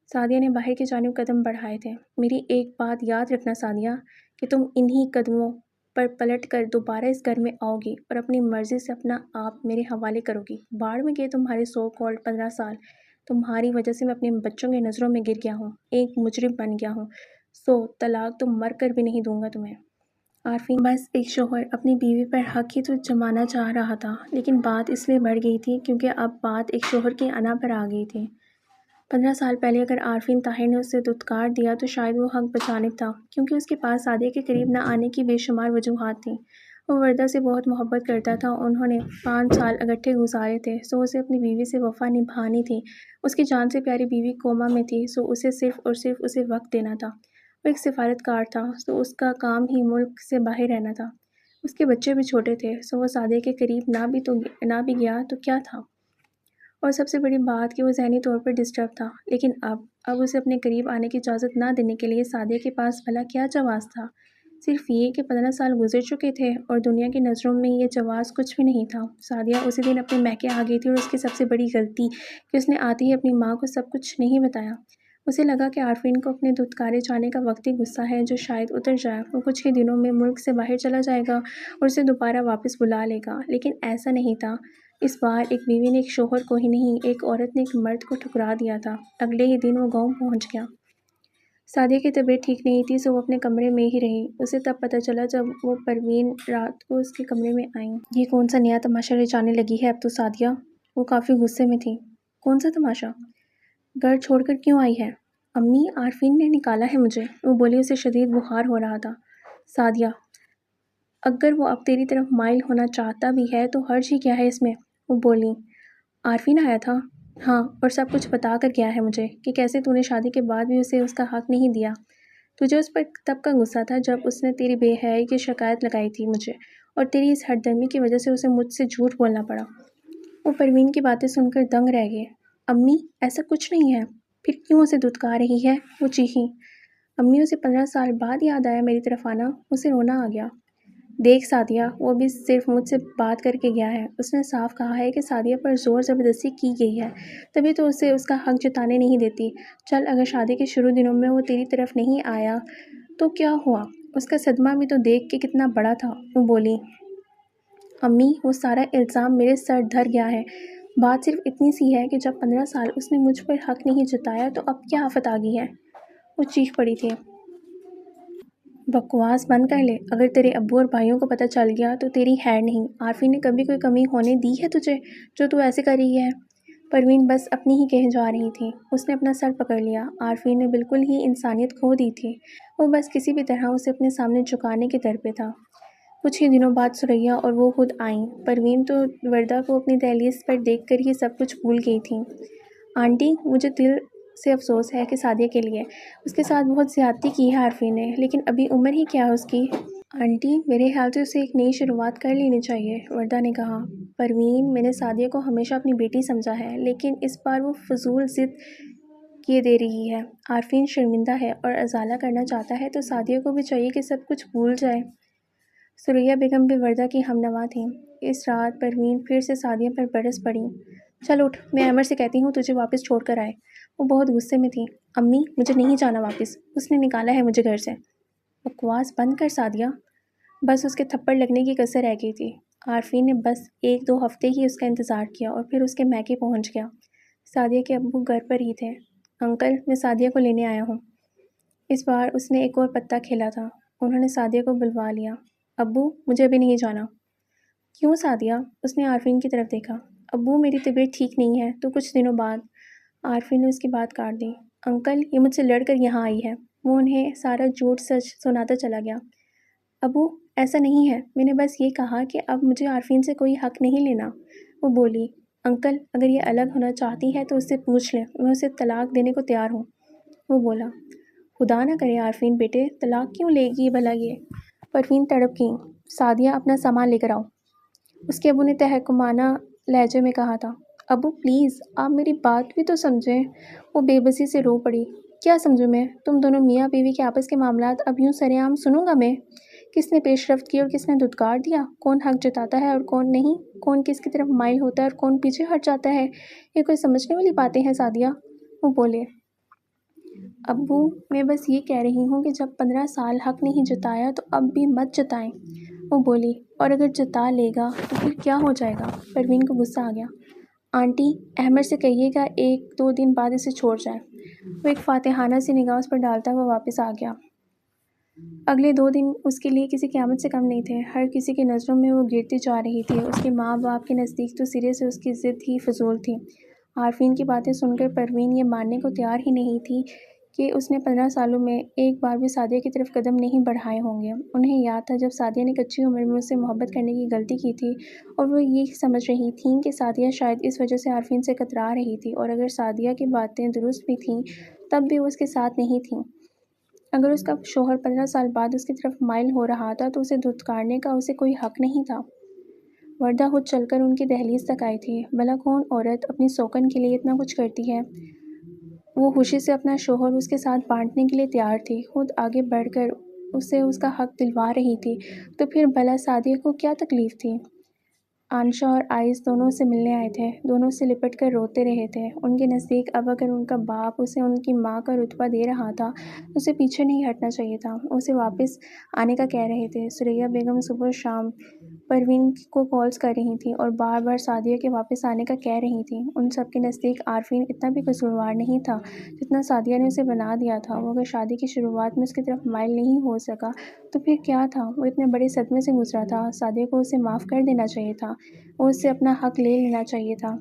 سعدیہ نے باہر کی جانب قدم بڑھائے تھے۔ میری ایک بات یاد رکھنا سعدیہ کہ تم انہی قدموں پر پلٹ کر دوبارہ اس گھر میں آؤ گی اور اپنی مرضی سے اپنا آپ میرے حوالے کرو گی۔ باڑ میں گئے تمہارے سو کالڈ 15 سال۔ تمہاری وجہ سے میں اپنے بچوں کی نظروں میں گر گیا ہوں، ایک مجرم بن گیا ہوں، طلاق تو مر کر بھی نہیں دوں گا تمہیں۔ عارفین بس ایک شوہر اپنی بیوی پر حق ہی تو جمانا چاہ رہا تھا، لیکن بات اس لیے بڑھ گئی تھی کیونکہ اب بات ایک شوہر کی انا پر آ گئی تھی۔ 15 سال پہلے اگر عارفین طاہر نے اسے دھتکار دیا تو شاید وہ حق بجانب تھا، کیونکہ اس کے پاس سعدیہ کے قریب نہ آنے کی بے شمار وجوہات تھیں۔ وہ وردہ سے بہت محبت کرتا تھا، انہوں نے 5 سال اکٹھے گزارے تھے، اسے اپنی بیوی سے وفا نبھانی تھی۔ اس کی جان سے پیاری بیوی کوما میں تھی، اسے صرف اور صرف اسے وقت دینا تھا۔ وہ ایک سفارتکار تھا، اس کا کام ہی ملک سے باہر رہنا تھا۔ اس کے بچے بھی چھوٹے تھے، وہ سعدیہ کے قریب نہ بھی گیا تو کیا تھا؟ اور سب سے بڑی بات کہ وہ ذہنی طور پر ڈسٹرب تھا۔ لیکن اب اسے اپنے قریب آنے کی اجازت نہ دینے کے لیے سعدیہ کے پاس بھلا کیا جواز تھا؟ صرف یہ کہ 15 سال گزر چکے تھے اور دنیا کی نظروں میں یہ جواز کچھ بھی نہیں تھا۔ سعدیہ اسی دن اپنے میکے آ گئی تھی اور اس کی سب سے بڑی غلطی کہ اس نے آتے ہی اپنی ماں کو سب کچھ نہیں بتایا۔ اسے لگا کہ عارفین کو اپنے دھتکارے جانے کا وقتی غصہ ہے جو شاید اتر جائے، وہ کچھ ہی دنوں میں ملک سے باہر چلا جائے گا اور اسے دوبارہ واپس بلا لے گا، لیکن ایسا نہیں تھا۔ اس بار ایک بیوی نے ایک شوہر کو ہی نہیں، ایک عورت نے ایک مرد کو ٹھکرا دیا تھا۔ اگلے ہی دن وہ گاؤں پہنچ گیا۔ سعدیہ کی طبیعت ٹھیک نہیں تھی، وہ اپنے کمرے میں ہی رہی۔ اسے تب پتہ چلا جب وہ پروین رات کو اس کے کمرے میں آئیں۔ یہ کون سا نیا تماشا رچانے لگی ہے اب تو سعدیہ؟ وہ کافی غصے میں تھی۔ کون سا تماشا؟ گھر چھوڑ کر کیوں آئی ہے؟ امی، عارفین نے نکالا ہے مجھے، وہ بولی۔ اسے شدید بخار ہو رہا تھا۔ سعدیہ، اگر وہ اب تیری طرف مائل ہونا چاہتا بھی ہے تو حرج ہی کیا ہے اس میں؟ وہ بولی۔ عارفین آیا تھا؟ ہاں، اور سب کچھ بتا کر گیا ہے مجھے کہ کیسے تو نے شادی کے بعد بھی اسے اس کا حق نہیں دیا۔ تجھے اس پر تب کا غصہ تھا جب اس نے تیری بے حیائی کی شکایت لگائی تھی مجھے، اور تیری اس ہٹ درمی کی وجہ سے اسے مجھ سے جھوٹ بولنا پڑا۔ وہ پروین کی باتیں سن کر دنگ رہ گئے۔ امی، ایسا کچھ نہیں ہے، پھر کیوں اسے دھتکار رہی ہے؟ وہ چیخیں۔ امی، اسے 15 سال بعد یاد آیا میری طرف آنا، اسے رونا آ گیا۔ دیکھ سعدیہ، وہ ابھی صرف مجھ سے بات کر کے گیا ہے۔ اس نے صاف کہا ہے کہ سعدیہ پر زور زبردستی کی گئی ہے، تبھی تو اسے اس کا حق جتانے نہیں دیتی۔ چل، اگر شادی کے شروع دنوں میں وہ تیری طرف نہیں آیا تو کیا ہوا؟ اس کا صدمہ بھی تو دیکھ کہ کتنا بڑا تھا، وہ بولی۔ امی، وہ سارا الزام میرے سر دھر گیا ہے۔ بات صرف اتنی سی ہے کہ جب 15 سال اس نے مجھ پر حق نہیں جتایا تو اب کیا آفت آ گئی ہے؟ وہ چیخ پڑی تھی۔ بکواس بند کر لے، اگر تیرے ابو اور بھائیوں کو پتہ چل گیا تو تیری خیر نہیں۔ عارفین نے کبھی کوئی کمی ہونے دی ہے تجھے جو تو ایسے کر رہی ہے؟ پروین بس اپنی ہی کہے جا رہی تھی۔ اس نے اپنا سر پکڑ لیا۔ عارفین نے بالکل ہی انسانیت کھو دی تھی، وہ بس کسی بھی طرح اسے اپنے سامنے جھکانے کے در پہ تھا۔ کچھ ہی دنوں بعد سریا اور وہ خود آئیں۔ پروین تو وردہ کو اپنی دہلیز پر دیکھ کر ہی سب کچھ بھول گئی تھی۔ آنٹی، مجھے دل سے افسوس ہے کہ سعدیہ کے لیے اس کے ساتھ بہت زیادتی کی ہے عارفین نے، لیکن ابھی عمر ہی کیا ہے اس کی؟ آنٹی، میرے خیال سے اسے ایک نئی شروعات کر لینی چاہیے، وردہ نے کہا۔ پروین، میں نے سعدیہ کو ہمیشہ اپنی بیٹی سمجھا ہے، لیکن اس بار وہ فضول ضد کیے دے رہی ہے۔ عارفین شرمندہ ہے اور ازالہ کرنا چاہتا ہے تو سعدیہ کو بھی چاہیے کہ سب کچھ بھول جائے۔ سریا بیگم بھی وردہ کی ہمنوا تھیں۔ اس رات پروین پھر سے سعدیہ پر برس پڑی۔ چل اٹھ، میں عمر سے کہتی ہوں تجھے واپس چھوڑ کر آئے۔ وہ بہت غصے میں تھی۔ امی، مجھے نہیں جانا واپس، اس نے نکالا ہے مجھے گھر سے۔ بکواس بند کر سعدیہ، بس اس کے تھپڑ لگنے کی کسر رہ گئی تھی۔ عارفین نے بس 1-2 ہفتے ہی اس کا انتظار کیا اور پھر اس کے میکے پہنچ گیا۔ سعدیہ کے ابو گھر پر ہی تھے۔ انکل، میں سعدیہ کو لینے آیا ہوں۔ اس بار اس نے ایک اور پتا کھیلا تھا۔ انہوں نے سعدیہ کو بلوا لیا۔ ابو، مجھے ابھی نہیں جانا۔ کیوں سعدیہ؟ اس نے عارفین کی طرف دیکھا۔ ابو، میری طبیعت ٹھیک نہیں ہے تو کچھ دنوں بعد۔ عارفین نے اس کی بات کاٹ دی۔ انکل، یہ مجھ سے لڑ کر یہاں آئی ہے۔ وہ انہیں سارا جھوٹ سچ سناتا چلا گیا۔ ابو، ایسا نہیں ہے، میں نے بس یہ کہا کہ اب مجھے عارفین سے کوئی حق نہیں لینا، وہ بولی۔ انکل، اگر یہ الگ ہونا چاہتی ہے تو اس سے پوچھ لیں، میں اسے طلاق دینے کو تیار ہوں، وہ بولا۔ خدا نہ کرے عارفین بیٹے، طلاق کیوں لے گی بھلا یہ؟ پروین تڑپ گئی۔ سعدیہ، اپنا سامان لے کر آؤ، اس کے ابو نے تحکمانہ لہجے میں کہا تھا۔ ابو پلیز آپ میری بات بھی تو سمجھیں۔ وہ بے بسی سے رو پڑی۔ کیا سمجھوں میں؟ تم دونوں میاں بیوی کے آپس کے معاملات اب یوں سرے عام سنوں گا میں؟ کس نے پیش رفت کی اور کس نے دھتکار دیا؟ کون حق جتاتا ہے اور کون نہیں؟ کون کس کی طرف مائل ہوتا ہے اور کون پیچھے ہٹ جاتا ہے؟ یہ کوئی سمجھنے والی باتیں ہیں سعدیہ؟ وہ بولے۔ ابو میں بس یہ کہہ رہی ہوں کہ جب 15 سال حق نہیں جتایا تو اب بھی مت جتائیں۔ وہ بولی۔ اور اگر جتا لے گا تو پھر کیا ہو جائے گا؟ پروین کو غصہ آ گیا۔ آنٹی احمد سے کہیے گا 1-2 دن بعد اسے چھوڑ جائے۔ وہ ایک فاتحانہ سی نگاہ اس پر ڈالتا ہوا واپس آ گیا۔ اگلے 2 دن اس کے لیے کسی قیامت سے کم نہیں تھے۔ ہر کسی کی نظروں میں وہ گرتی جا رہی تھی۔ اس کے ماں باپ کے نزدیک تو سرے سے اس کی ضد ہی فضول تھی۔ عارفین کی باتیں سن کر پروین یہ ماننے کو تیار ہی نہیں تھی کہ اس نے 15 سالوں میں ایک بار بھی سعدیہ کی طرف قدم نہیں بڑھائے ہوں گے۔ انہیں یاد تھا جب سعدیہ نے کچی عمر میں اس سے محبت کرنے کی غلطی کی تھی اور وہ یہ سمجھ رہی تھیں کہ سعدیہ شاید اس وجہ سے عارفین سے کترا رہی تھی، اور اگر سعدیہ کی باتیں درست بھی تھیں تب بھی وہ اس کے ساتھ نہیں تھیں۔ اگر اس کا شوہر 15 سال بعد اس کی طرف مائل ہو رہا تھا تو اسے دھتکارنے کا اسے کوئی حق نہیں تھا۔ وردہ خود چل کر ان کی دہلیز تک آئی تھی۔ بھلا کون عورت اپنی سوکن کے لیے اتنا کچھ کرتی ہے؟ وہ خوشی سے اپنا شوہر اس کے ساتھ بانٹنے کے لیے تیار تھی، خود آگے بڑھ کر اسے اس کا حق دلوا رہی تھی، تو پھر بھلا سعدیہ کو کیا تکلیف تھی؟ عائشہ اور آئس دونوں سے ملنے آئے تھے، دونوں سے لپٹ کر روتے رہے تھے۔ ان کے نزدیک اب اگر ان کا باپ اسے ان کی ماں کا رتبہ دے رہا تھا تو اسے پیچھے نہیں ہٹنا چاہیے تھا، اسے واپس آنے کا کہہ رہے تھے۔ ثریا بیگم صبح و شام پروین کو کالز کر رہی تھیں اور بار بار سعدیہ کے واپس آنے کا کہہ رہی تھیں۔ ان سب کے نزدیک عارفین اتنا بھی قصوروار نہیں تھا جتنا سعدیہ نے اسے بنا دیا تھا۔ وہ اگر شادی کی شروعات میں اس کی طرف مائل نہیں ہو سکا تو پھر کیا تھا؟ وہ اتنے بڑے صدمے سے گزرا تھا، سعدیہ کو اسے معاف کر دینا چاہیے تھا، وہ اس سے اپنا حق لے لینا چاہیے تھا۔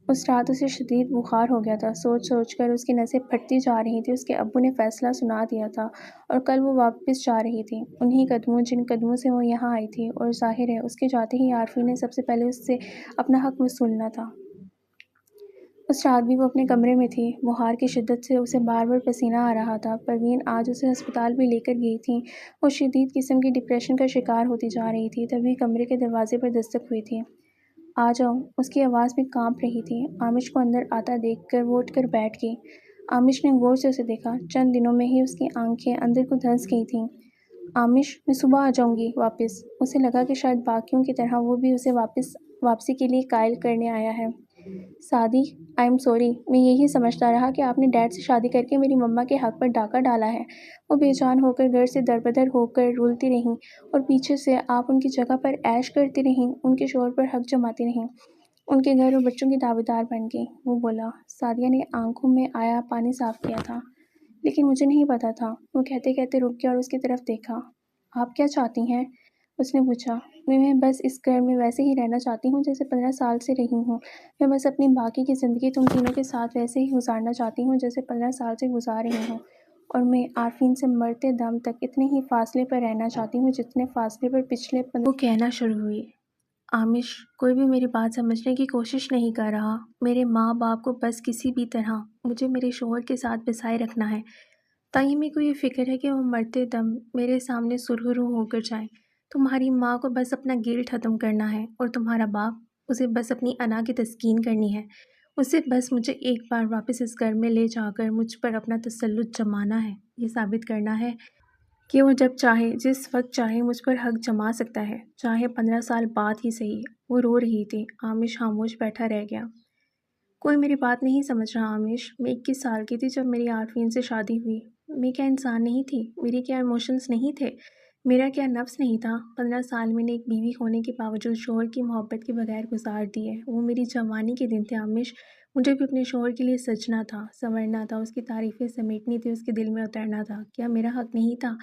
اس رات اسے شدید بخار ہو گیا تھا، سوچ سوچ کر اس کی نسیں پھٹتی جا رہی تھیں۔ اس کے ابو نے فیصلہ سنا دیا تھا اور کل وہ واپس جا رہی تھی، انہی قدموں جن قدموں سے وہ یہاں آئی تھی، اور ظاہر ہے اس کے جاتے ہی عارفین نے سب سے پہلے اس سے اپنا حق وصولنا تھا۔ اس رات بھی وہ اپنے کمرے میں تھی، بخار کی شدت سے اسے بار بار پسینہ آ رہا تھا۔ پروین آج اسے ہسپتال بھی لے کر گئی تھیں، وہ شدید قسم کی ڈپریشن کا شکار ہوتی جا رہی تھی۔ تبھی کمرے کے دروازے پر دستک ہوئی تھی۔ آ جاؤ، اس کی آواز بھی کانپ رہی تھی۔ عامش کو اندر آتا دیکھ کر وہ اٹھ کر بیٹھ گئی۔ عامش نے غور سے اسے دیکھا، چند دنوں میں ہی اس کی آنکھیں اندر کو دھنس گئی تھیں۔ عامش، میں صبح آ جاؤں گی واپس۔ اسے لگا کہ شاید باقیوں کی طرح وہ بھی اسے واپسی کے لیے قائل کرنے آیا ہے۔ سعدی، آئی ایم سوری، میں یہی سمجھتا رہا کہ آپ نے ڈیڈ سے شادی کر کے میری مما کے حق پر ڈاکہ ڈالا ہے۔ وہ بے جان ہو کر گھر سے دربدر ہو کر رولتی رہیں اور پیچھے سے آپ ان کی جگہ پر عیش کرتی رہیں، ان کے شوہر پر حق جماتی رہیں، ان کے گھر اور بچوں کی دعویدار بن گئی۔ وہ بولا۔ سعدیہ نے آنکھوں میں آیا پانی صاف کیا تھا۔ لیکن مجھے نہیں پتا تھا۔ وہ کہتے کہتے رک گیا اور اس کی طرف دیکھا۔ آپ کیا چاہتی ہیں؟ اس نے پوچھا۔ میں بس اس گھر میں ویسے ہی رہنا چاہتی ہوں جیسے 15 سال سے رہی ہوں۔ میں بس اپنی باقی کی زندگی تم تینوں کے ساتھ ویسے ہی گزارنا چاہتی ہوں جیسے 15 سال سے گزار رہی ہوں، اور میں عارفین سے مرتے دم تک اتنے ہی فاصلے پر رہنا چاہتی ہوں جتنے فاصلے پر پچھلے 15۔ وہ کہنا شروع ہوئی۔ عامش، کوئی بھی میری بات سمجھنے کی کوشش نہیں کر رہا۔ میرے ماں باپ کو بس کسی بھی طرح مجھے میرے شوہر کے ساتھ بسائے رکھنا ہے۔ تائیں کو یہ فکر ہے کہ وہ مرتے دم میرے سامنے سرخرو ہو کر جائیں۔ تمہاری ماں کو بس اپنا گیل ختم کرنا ہے، اور تمہارا باپ، اسے بس اپنی انا کی تسکین کرنی ہے۔ اسے بس مجھے ایک بار واپس اس گھر میں لے جا کر مجھ پر اپنا تسلط جمانا ہے، یہ ثابت کرنا ہے کہ وہ جب چاہے جس وقت چاہے مجھ پر حق جما سکتا ہے، چاہے 15 سال بعد ہی صحیح۔ وہ رو رہی تھی۔ عامش خاموش بیٹھا رہ گیا۔ کوئی میری بات نہیں سمجھ رہا عامش۔ میں 21 سال کی تھی جب میری عارفین سے شادی ہوئی۔ میں کیا انسان نہیں تھی؟ میرے کیا ایموشنز نہیں تھے؟ میرا کیا نفس نہیں تھا؟ 15 سال میں نے ایک بیوی ہونے کے باوجود شوہر کی محبت کے بغیر گزار دیے۔ وہ میری جوانی کے دن تھے عامش۔ مجھے بھی اپنے شوہر کے لیے سجنا تھا، سنورنا تھا، اس کی تعریفیں سمیٹنی تھی، اس کے دل میں اترنا تھا۔ کیا میرا حق نہیں تھا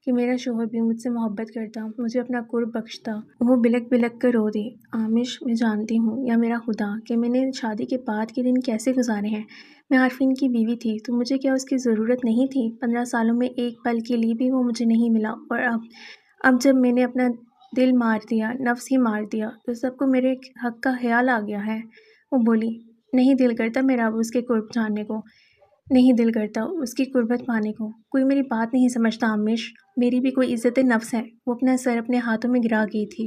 کہ میرا شوہر بھی مجھ سے محبت کرتا، مجھے اپنا قرب بخشتا؟ وہ بلک بلک کر رو دی۔ عامش، میں جانتی ہوں یا میرا خدا کہ میں نے شادی کے بعد کے دن کیسے گزارے ہیں۔ میں عارفین کی بیوی تھی تو مجھے کیا اس کی ضرورت نہیں تھی؟ 15 سالوں میں ایک پل کے لیے بھی وہ مجھے نہیں ملا، اور اب جب میں نے اپنا دل مار دیا، نفس ہی مار دیا، تو سب کو میرے حق کا خیال آ گیا ہے۔ وہ بولی۔ نہیں دل کرتا میرا اب اس کے قرب جاننے کو، نہیں دل کرتا اس کی قربت پانے کو۔ کوئی میری بات نہیں سمجھتا عامش۔ میری بھی کوئی عزت نفس ہے۔ وہ اپنا سر اپنے ہاتھوں میں گرا گئی تھی۔